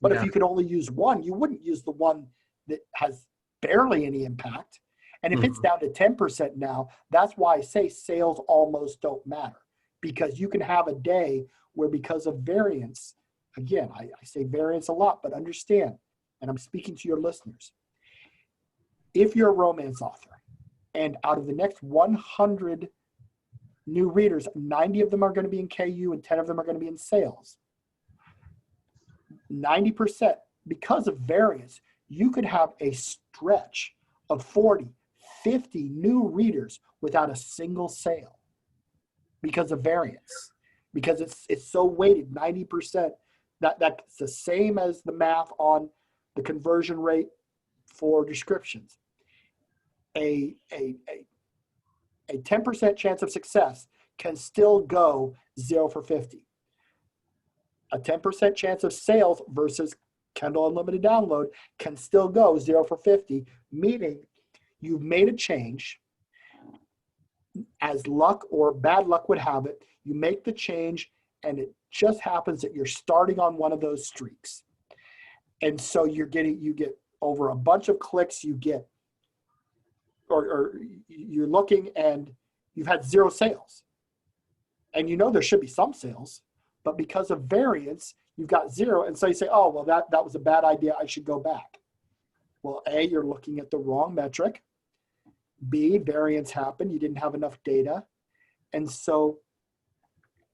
But if you could only use one, you wouldn't use the one that has barely any impact. And if it's down to 10% now, that's why I say sales almost don't matter, because you can have a day where, because of variance, again, I say variance a lot, but understand, and I'm speaking to your listeners, if you're a romance author and out of the next 100 new readers, 90 of them are going to be in KU and 10 of them are going to be in sales, 90%, because of variance, you could have a stretch of 40, 50 new readers without a single sale because of variance, because it's so weighted. 90%, that's the same as the math on the conversion rate for descriptions. A 10% chance of success can still go 0 for 50. A 10% chance of sales versus Kindle Unlimited download can still go 0 for 50, meaning you've made a change. As luck or bad luck would have it, you make the change and it just happens that you're starting on one of those streaks. And so you get over a bunch of clicks, you get, or you're looking and you've had 0 sales. And you know there should be some sales, but because of variance, you've got 0. And so you say, oh, well, that was a bad idea. I should go back. Well, A, you're looking at the wrong metric. B, variance happened. You didn't have enough data. And so,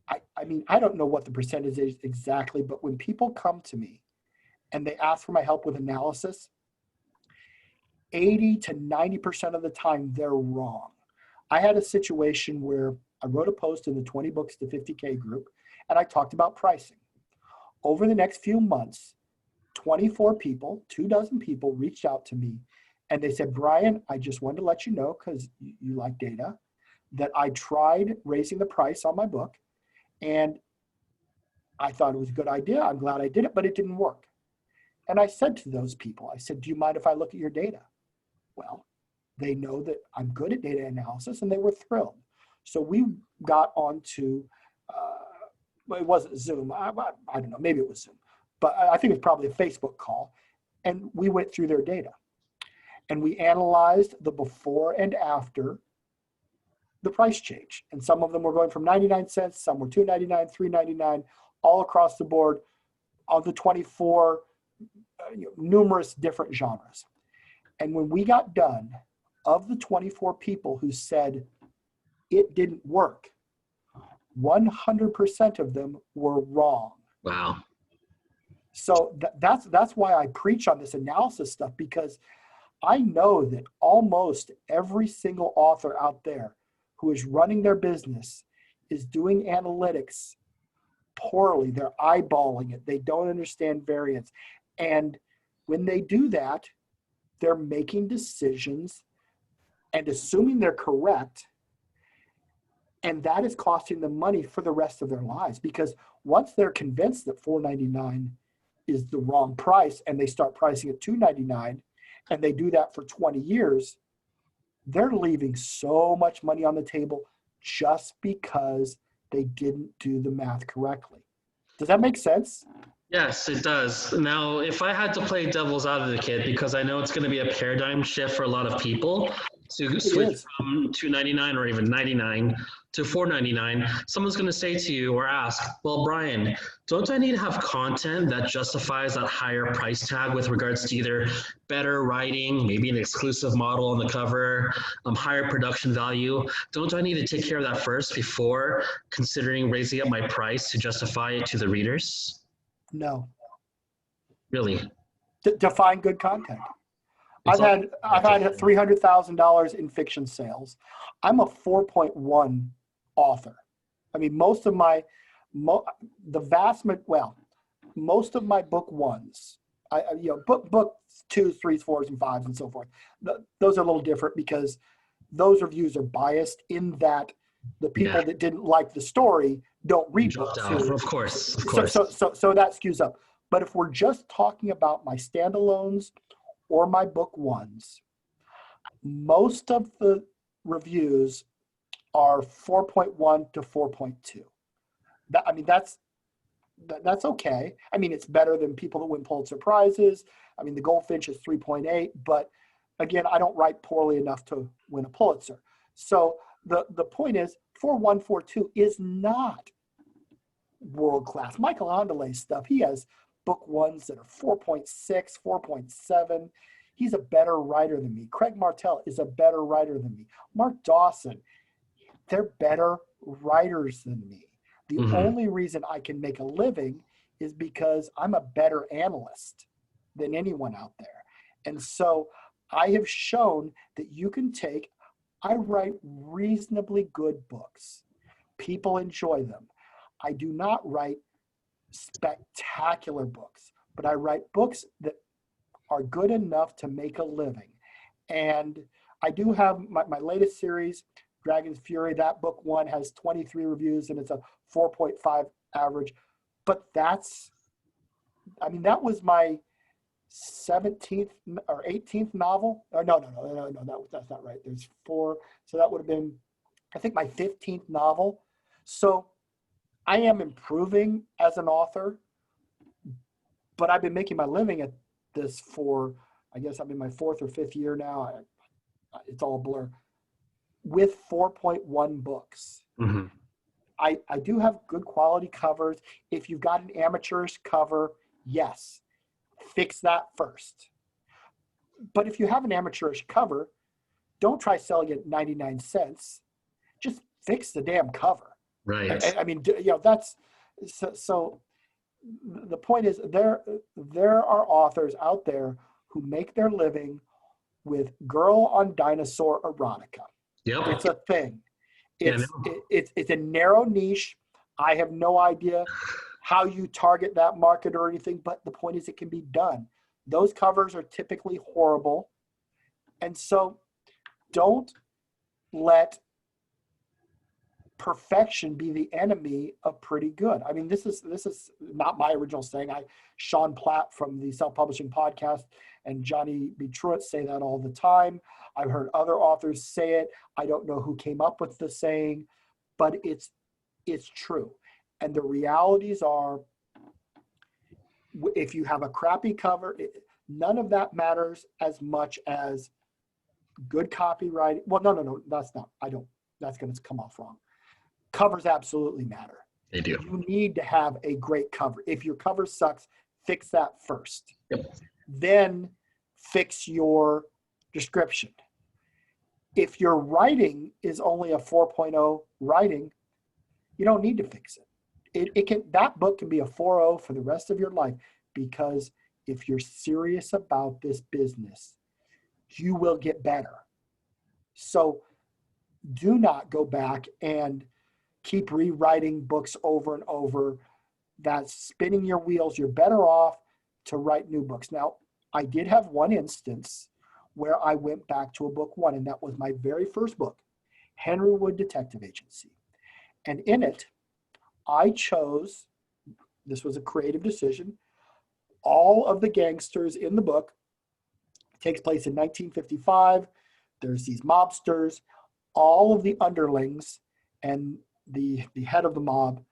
I mean, I don't know what the percentage is exactly, but when people come to me and they ask for my help with analysis, 80 to 90% of the time, they're wrong. I had a situation where I wrote a post in the 20 books to 50K group, and I talked about pricing. Over the next few months, 24 people, 24 people reached out to me, and they said, Brian, I just wanted to let you know, because you like data, that I tried raising the price on my book, and I thought it was a good idea. I'm glad I did it, but it didn't work. And I said to those people, I said, do you mind if I look at your data? Well, they know that I'm good at data analysis, and they were thrilled. So we got onto, well, it wasn't Zoom. I don't know, maybe it was Zoom, but I think it was probably a Facebook call. And we went through their data. And we analyzed the before and after the price change. And some of them were going from 99 cents, some were $2.99, $3.99, all across the board on the 24, numerous different genres. And when we got done, of the 24 people who said it didn't work, 100% of them were wrong. Wow. So that's why I preach on this analysis stuff, because I know that almost every single author out there who is running their business is doing analytics poorly. They're eyeballing it. They don't understand variance. And when they do that, they're making decisions and assuming they're correct. And that is costing them money for the rest of their lives, because once they're convinced that $4.99 is the wrong price and they start pricing at $2.99 and they do that for 20 years, they're leaving so much money on the table just because they didn't do the math correctly. Does that make sense? Yes, it does. Now, if I had to play devil's advocate, because I know it's going to be a paradigm shift for a lot of people to switch from $2.99 or even $99 to $4.99, someone's going to say to you or ask, well, Brian, don't I need to have content that justifies that higher price tag with regards to either better writing, maybe an exclusive model on the cover, higher production value? Don't I need to take care of that first before considering raising up my price to justify it to the readers? No. Really? Define good content. I've had $300,000 in fiction sales. I'm a 4.1 author. I mean, most of my book ones, book 2s, 3s, 4s, and 5s, and so forth. Those are a little different because those reviews are biased in that the people that didn't like the story don't read books. Of course. So that skews up. But if we're just talking about my standalones or my book ones, most of the reviews are 4.1 to 4.2. That's okay. I mean, it's better than people that win Pulitzer Prizes. I mean, the Goldfinch is 3.8, but again, I don't write poorly enough to win a Pulitzer. So the point is, 4142 is not world class. Michael Ondelay's stuff, he has book ones that are 4.6, 4.7. He's a better writer than me. Craig Martell is a better writer than me. Mark Dawson, they're better writers than me. The only reason I can make a living is because I'm a better analyst than anyone out there. And so I have shown that you can I write reasonably good books. People enjoy them. I do not write spectacular books, but I write books that are good enough to make a living. And I do have my latest series, Dragon's Fury. That book one has 23 reviews and it's a 4.5 average. But that was my 17th or 18th novel. Or no, that's not right. There's 4. So that would have been, I think, my 15th novel. So I am improving as an author, but I've been making my living at this for, I guess I'm in my 4th or 5th year now. It's all a blur. With 4.1 books. I do have good quality covers. If you've got an amateurish cover, yes, fix that first. But if you have an amateurish cover, don't try selling it 99 cents. Just fix the damn cover. Right. I mean, that's so the point is there are authors out there who make their living with girl on dinosaur erotica. Yep. It's a thing. It's a narrow niche. I have no idea how you target that market or anything, but the point is it can be done. Those covers are typically horrible. And so don't let perfection be the enemy of pretty good. I mean, this is not my original saying. Sean Platt from the Self-Publishing Podcast and Johnny B. Truitt say that all the time. I've heard other authors say it. I don't know who came up with the saying, but it's true. And the realities are, if you have a crappy cover, none of that matters as much as good copyright. Well, no, that's not. That's going to come off wrong. Covers absolutely matter. They do. You need to have a great cover. If your cover sucks, fix that first. Yep. Then fix your description. If your writing is only a 4.0 writing, you don't need to fix it. That book can be a 4.0 for the rest of your life, because if you're serious about this business, you will get better. So do not go back and keep rewriting books over and over. That's spinning your wheels. You're better off to write new books. Now, I did have one instance where I went back to a book one, and that was my very first book, Henry Wood Detective Agency. And in it, I chose, this was a creative decision, all of the gangsters in the book. It takes place in 1955. There's these mobsters. All of the underlings and the head of the mob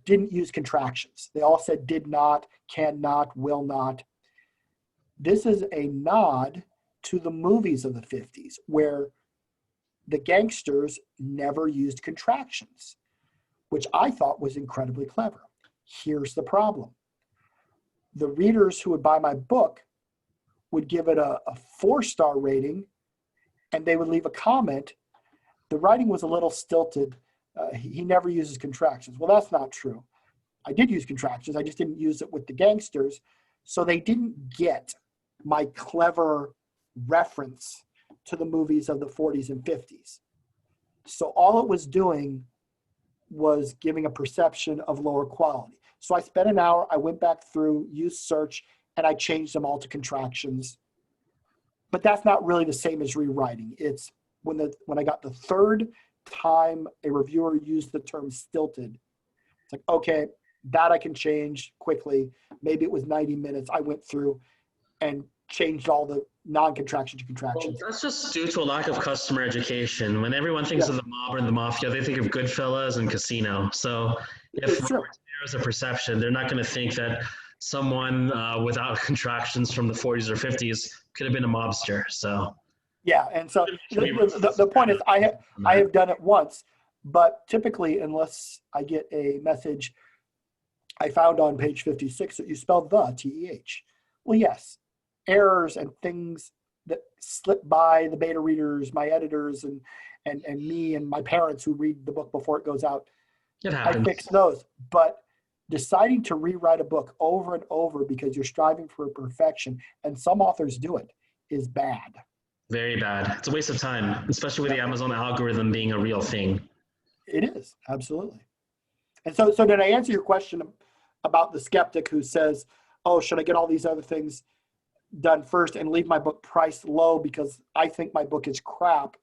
didn't use contractions. They all said did not, cannot, will not. This is a nod to the movies of the 50s where the gangsters never used contractions, which I thought was incredibly clever. Here's the problem. The readers who would buy my book would give it a 4-star rating, and they would leave a comment. The writing was a little stilted. He never uses contractions. Well, that's not true. I did use contractions. I just didn't use it with the gangsters. So they didn't get my clever reference to the movies of the 40s and 50s. So all it was doing was giving a perception of lower quality. So I spent an hour, I went back through, used search, and I changed them all to contractions. But that's not really the same as rewriting. It's when I got the third time a reviewer used the term stilted, it's like, okay, that I can change quickly. Maybe it was 90 minutes. I went through and changed all the non-contraction to contractions. Well, that's just due to a lack of customer education. When everyone thinks of the mob or the mafia, they think of Goodfellas and Casino. So if there's a perception, they're not going to think that someone without contractions from the 40s or 50s could have been a mobster. So yeah, and so the point is I have done it once, but typically unless I get a message, I found on page 56 that you spelled the T-E-H. Well, yes, errors and things that slip by the beta readers, my editors, and me and my parents who read the book before it goes out. It happens. I fix those. But deciding to rewrite a book over and over because you're striving for perfection, and some authors do it, is bad. Very bad. It's a waste of time, especially with the Amazon algorithm being a real thing. It is, absolutely. And so did I answer your question about the skeptic who says, oh, should I get all these other things done first and leave my book priced low because I think my book is crap?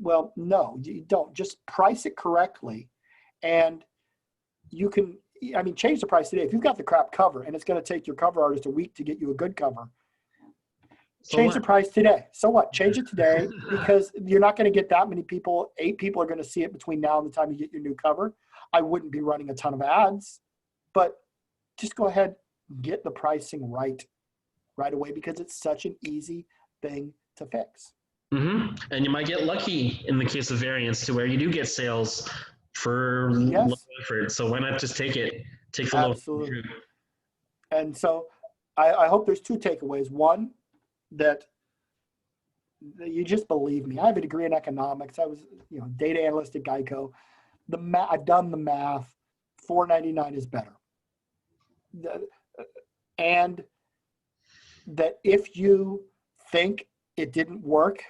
Well, no, you don't. Just price it correctly. And you can, change the price today. If you've got the crap cover and it's going to take your cover artist a week to get you a good cover, change the price today. So what? Change it today because you're not going to get that many people. 8 people are going to see it between now and the time you get your new cover. I wouldn't be running a ton of ads, but just go ahead and get the pricing right away because it's such an easy thing to fix. Mm-hmm. And you might get lucky in the case of variants to where you do get sales for low effort. So why not just take it? Take the low. And so I hope there's 2 takeaways. One, that you just believe me. I have a degree in economics. I was, data analyst at Geico. I've done the math. $4.99 is better. And that if you think it didn't work,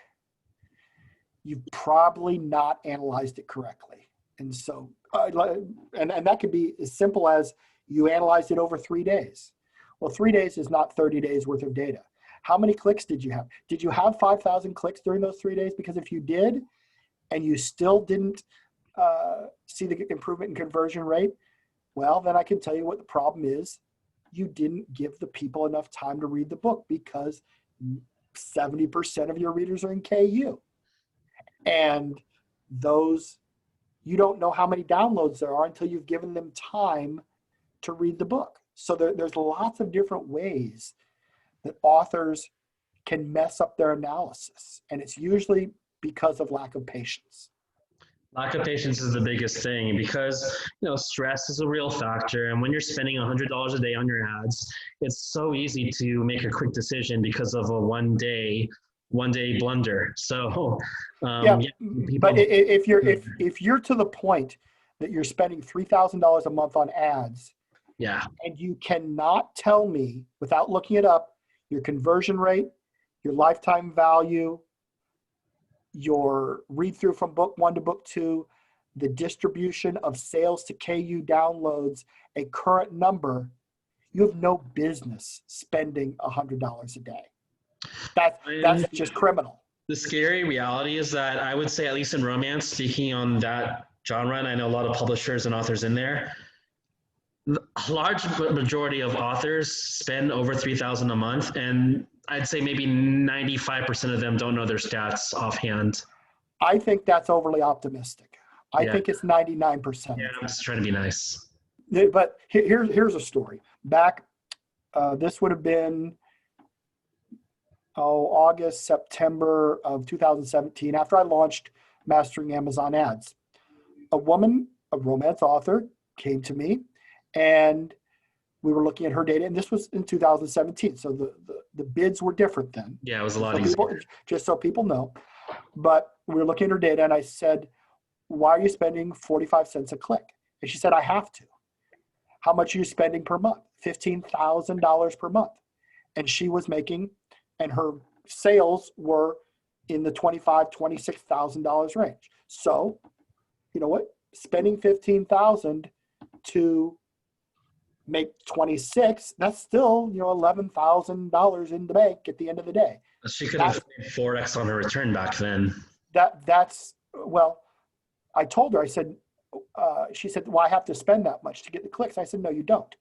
you've probably not analyzed it correctly. And so, and that could be as simple as you analyzed it over 3 days. Well, 3 days is not 30 days worth of data. How many clicks did you have? Did you have 5,000 clicks during those 3 days? Because if you did, and you still didn't see the improvement in conversion rate, well, then I can tell you what the problem is. You didn't give the people enough time to read the book because 70% of your readers are in KU. And those, you don't know how many downloads there are until you've given them time to read the book. So there's lots of different ways that authors can mess up their analysis. And it's usually because of lack of patience. Lack of patience is the biggest thing because, stress is a real factor. And when you're spending $100 a day on your ads, it's so easy to make a quick decision because of a one day blunder. So, but if you're to the point that you're spending $3,000 a month on ads, and you cannot tell me without looking it up, your conversion rate, your lifetime value, your read through from book 1 to book 2, the distribution of sales to KU downloads, a current number, you have no business spending $100 a day. That's just criminal. The scary reality is that I would say, at least in romance, speaking on that genre, and I know a lot of publishers and authors in there, A large majority of authors spend over 3,000 a month, and I'd say maybe 95% of them don't know their stats offhand. I think that's overly optimistic. I Yeah, think it's 99%. yeah, I'm just trying to be nice. But here's a story. Back, this would have been August, September of 2017, after I launched Mastering Amazon Ads. A woman, a romance author, came to me, and we were looking at her data, and this was in 2017. So the bids were different then. Yeah, it was a lot So easier. just so people know. But we were looking at her data, and I said, why are you spending 45 cents a click? And she said, I have to. How much are you spending per month? $15,000 per month. And she was making, and her sales were in the $25,000, $26,000 range. So, you know what? Spending $15,000 to make 26, that's still, $11,000 in the bank at the end of the day. She could have made 4x on her return back then. Well, I told her, I said, she said, well, I have to spend that much to get the clicks. I said, no, you don't.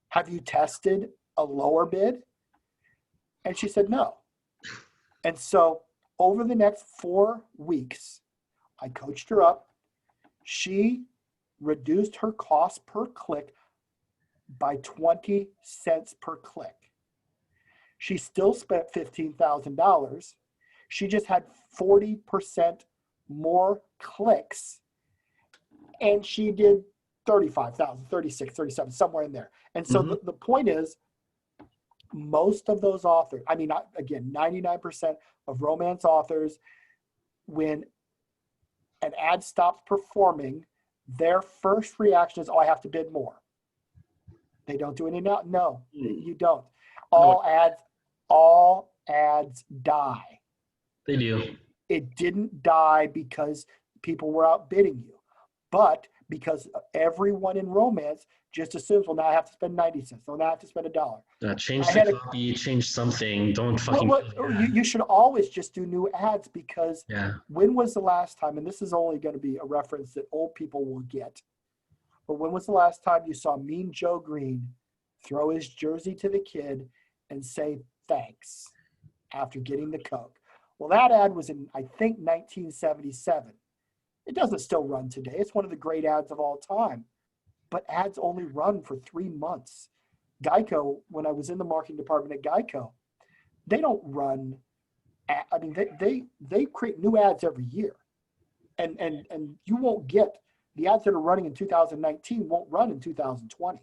Have you tested a lower bid? And she said, no. And so over the next 4 weeks, I coached her up. She reduced her cost per click by 20 cents per click. She still spent $15,000. She just had 40% more clicks. And she did 35,000, 36, 37, somewhere in there. And so the point is, most of those authors, I mean, again, 99% of romance authors, when an ad stops performing, their first reaction is, oh, I have to bid more. They don't do any now. No, you don't. All ads die. They do. It didn't die because people were outbidding you, but because everyone in romance just assumes, well, now I have to spend 90 cents. So now I have to spend $1. Change the copy, change something. Don't fucking. You should always just do new ads, because yeah. When was the last time, and this is only going to be a reference that old people will get, but when was the last time you saw Mean Joe Green throw his jersey to the kid and say thanks after getting the Coke? Well, that ad was in, I think, 1977. It doesn't still run today. It's one of the great ads of all time. But ads only run for 3 months. Geico, when I was in the marketing department at Geico, they don't run, I mean, they create new ads every year. And you won't get, the ads that are running in 2019 won't run in 2020.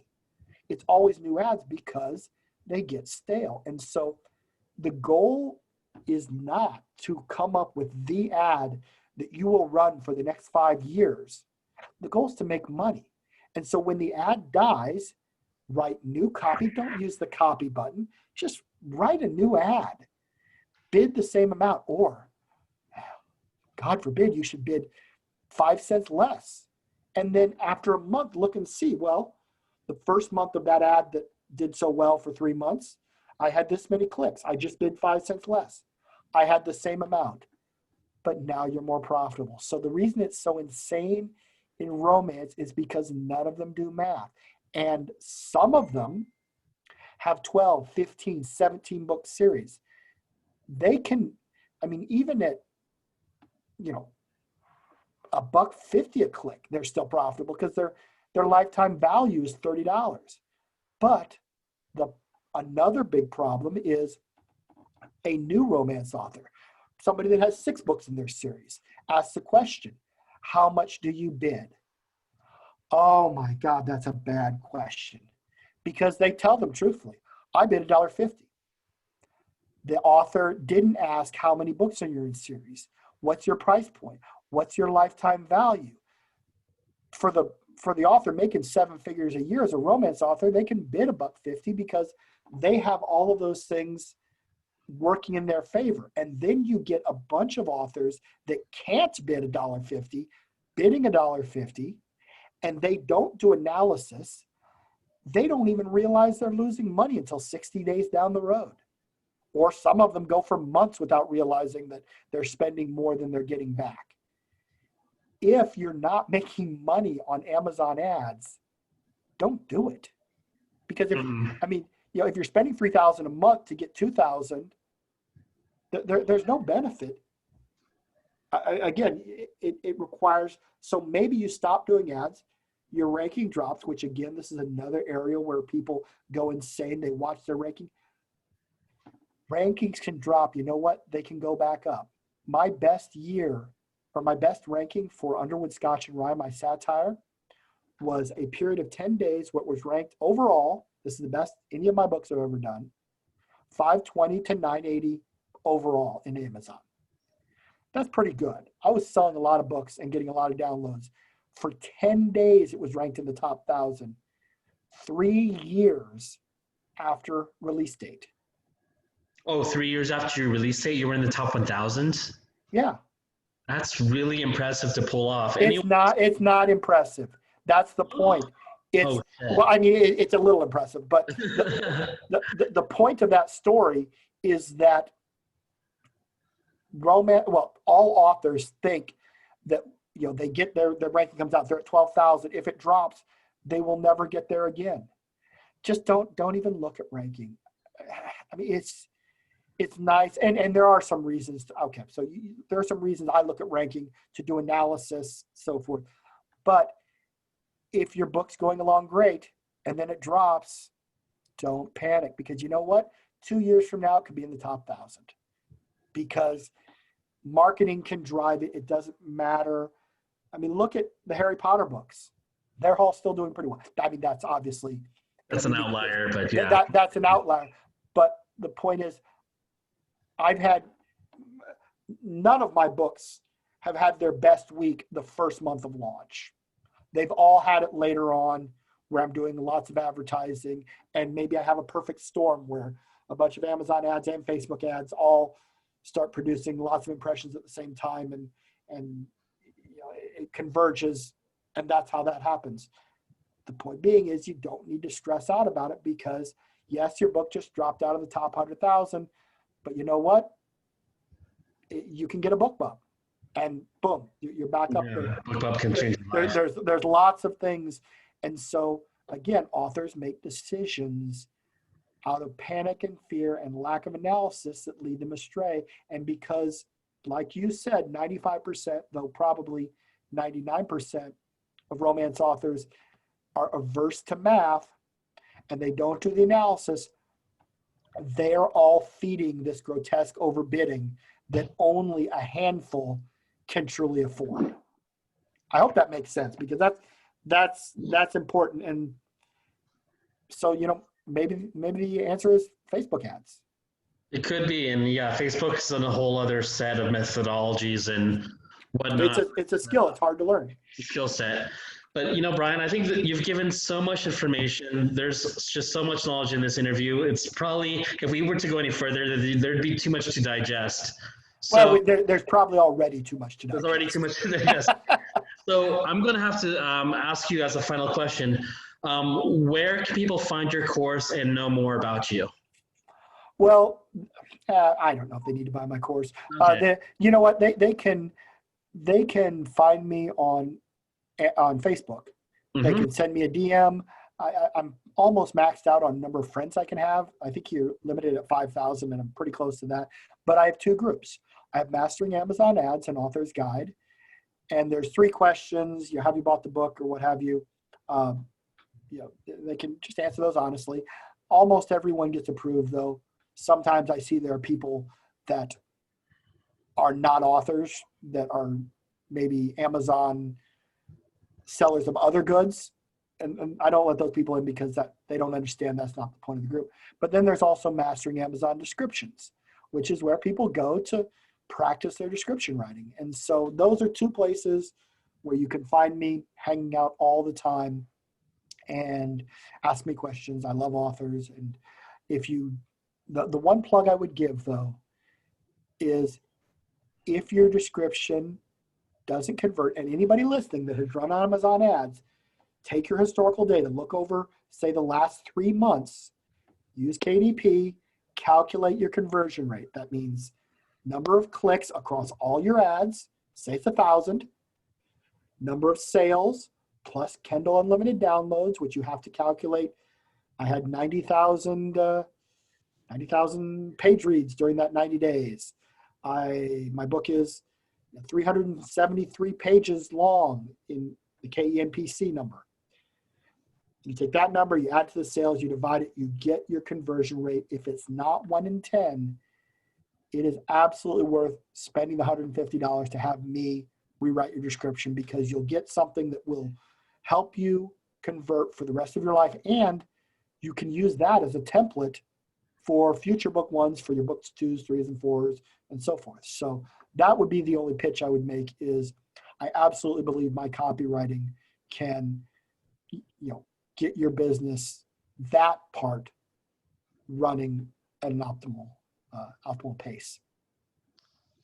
It's always new ads because they get stale. And so the goal is not to come up with the ad that you will run for the next 5 years. The goal is to make money. And so when the ad dies, write new copy. Don't use the copy button. Just write a new ad. Bid the same amount, or God forbid, you should bid 5 cents less. And then after a month, look and see, well, the first month of that ad that did so well for 3 months, I had this many clicks. I just bid 5 cents less. I had the same amount, but now you're more profitable. So the reason it's so insane in romance is because none of them do math. And some of them have 12, 15, 17 book series. They can, I mean, even at, $1.50 a click, they're still profitable because their lifetime value is $30. But another big problem is a new romance author, somebody that has 6 books in their series, asks the question, how much do you bid? Oh my God, that's a bad question. Because they tell them truthfully, I bid $1.50. The author didn't ask how many books are in your series. What's your price point? What's your lifetime value? For the author making 7 figures a year as a romance author, they can bid $1.50 because they have all of those things working in their favor. And then you get a bunch of authors that can't bid $1.50, bidding $1.50, and they don't do analysis. They don't even realize they're losing money until 60 days down the road. Or some of them go for months without realizing that they're spending more than they're getting back. If you're not making money on Amazon ads, don't do it. Because Mm-hmm. if you're spending $3,000 a month to get $2,000, there's no benefit. Again, it requires, so maybe you stop doing ads, your ranking drops, which again, this is another area where people go insane. They watch their ranking. Rankings can drop. You know what? They can go back up. My best year, or my best ranking for Underwood Scotch and Rye, my satire, was a period of 10 days, what was ranked overall, this is the best any of my books I've ever done, 520 to 980 overall in Amazon. That's pretty good. I was selling a lot of books and getting a lot of downloads. For 10 days, it was ranked in the top 1,000. 3 years after release date. Oh, 3 years after your release date, you were in the top 1,000? Yeah. That's really impressive to pull off. It's not impressive. That's the point. It's a little impressive, but the point of that story is that all authors think that, they get their ranking comes out, they're at 12,000. If it drops, they will never get there again. Just don't even look at ranking. It's nice, and there are some reasons. There are some reasons I look at ranking to do analysis, so forth. But if your book's going along great and then it drops, don't panic, because you know what? 2 years from now, it could be in the top 1,000, because marketing can drive it. It doesn't matter. Look at the Harry Potter books. They're all still doing pretty well. That's obviously. That's an outlier, but yeah. That's an outlier. But the point is, none of my books have had their best week the first month of launch. They've all had it later on, where I'm doing lots of advertising, and maybe I have a perfect storm where a bunch of Amazon ads and Facebook ads all start producing lots of impressions at the same time, and it converges, and that's how that happens. The point being is, you don't need to stress out about it, because yes, your book just dropped out of the top 100,000, but you know what? You can get a book bump, and boom, you're back up there. Book bump can change there's lots of things, and so again, authors make decisions out of panic and fear and lack of analysis that lead them astray. And because, like you said, 95%, though probably 99% of romance authors are averse to math and they don't do the analysis, they're all feeding this grotesque overbidding that only a handful can truly afford. I hope that makes sense, because that's important. And so, maybe the answer is Facebook ads. It could be, and yeah, Facebook is on a whole other set of methodologies and whatnot. It's a skill. It's hard to learn. Skill set. But, Brian, I think that you've given so much information. There's just so much knowledge in this interview. It's probably, if we were to go any further, there'd be too much to digest. So, there's probably already too much to digest. There's already too much to digest. So I'm going to have to ask you as a final question, where can people find your course and know more about you? Well, I don't know if they need to buy my course. Okay. You know what? They can find me on Facebook. Mm-hmm. They can send me a DM. I'm almost maxed out on number of friends I can have. I think you're limited at 5,000, and I'm pretty close to that. But I have 2 groups. I have Mastering Amazon Ads and Author's Guide. And there's 3 questions. Have you bought the book or what have you? They can just answer those honestly. Almost everyone gets approved, though. Sometimes I see there are people that are not authors, that are maybe Amazon sellers of other goods. And I don't let those people in, because they don't understand that's not the point of the group. But then there's also Mastering Amazon Descriptions, which is where people go to practice their description writing. And so those are 2 places where you can find me hanging out all the time and ask me questions. I love authors. And the one plug I would give, though, is if your description doesn't convert, and anybody listening that has run Amazon ads, take your historical data, look over, say, the last 3 months, use KDP, calculate your conversion rate. That means number of clicks across all your ads, say it's 1,000, number of sales plus Kindle unlimited downloads, which you have to calculate. I had 90,000 page reads during that 90 days. My book is 373 pages long in the KENPC number. You take that number, you add to the sales, you divide it, you get your conversion rate. If it's not 1 in 10, it is absolutely worth spending the $150 to have me rewrite your description, because you'll get something that will help you convert for the rest of your life. And you can use that as a template for future book ones, for your books 2s, 3s, and 4s, and so forth. So that would be the only pitch I would make, is I absolutely believe my copywriting can, get your business, that part, running at an optimal pace.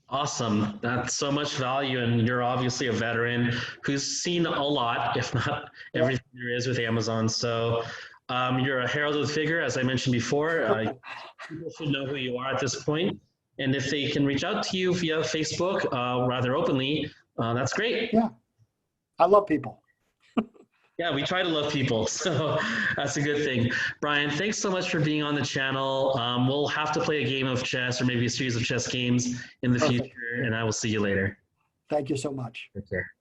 Awesome. That's so much value. And you're obviously a veteran who's seen a lot, if not everything there is with Amazon. So you're a heralded figure, as I mentioned before. People should know who you are at this point. And if they can reach out to you via Facebook rather openly, that's great. Yeah. I love people. Yeah, we try to love people, so that's a good thing. Brian, thanks so much for being on the channel. We'll have to play a game of chess, or maybe a series of chess games in the future, and I will see you later. Thank you so much. Take care.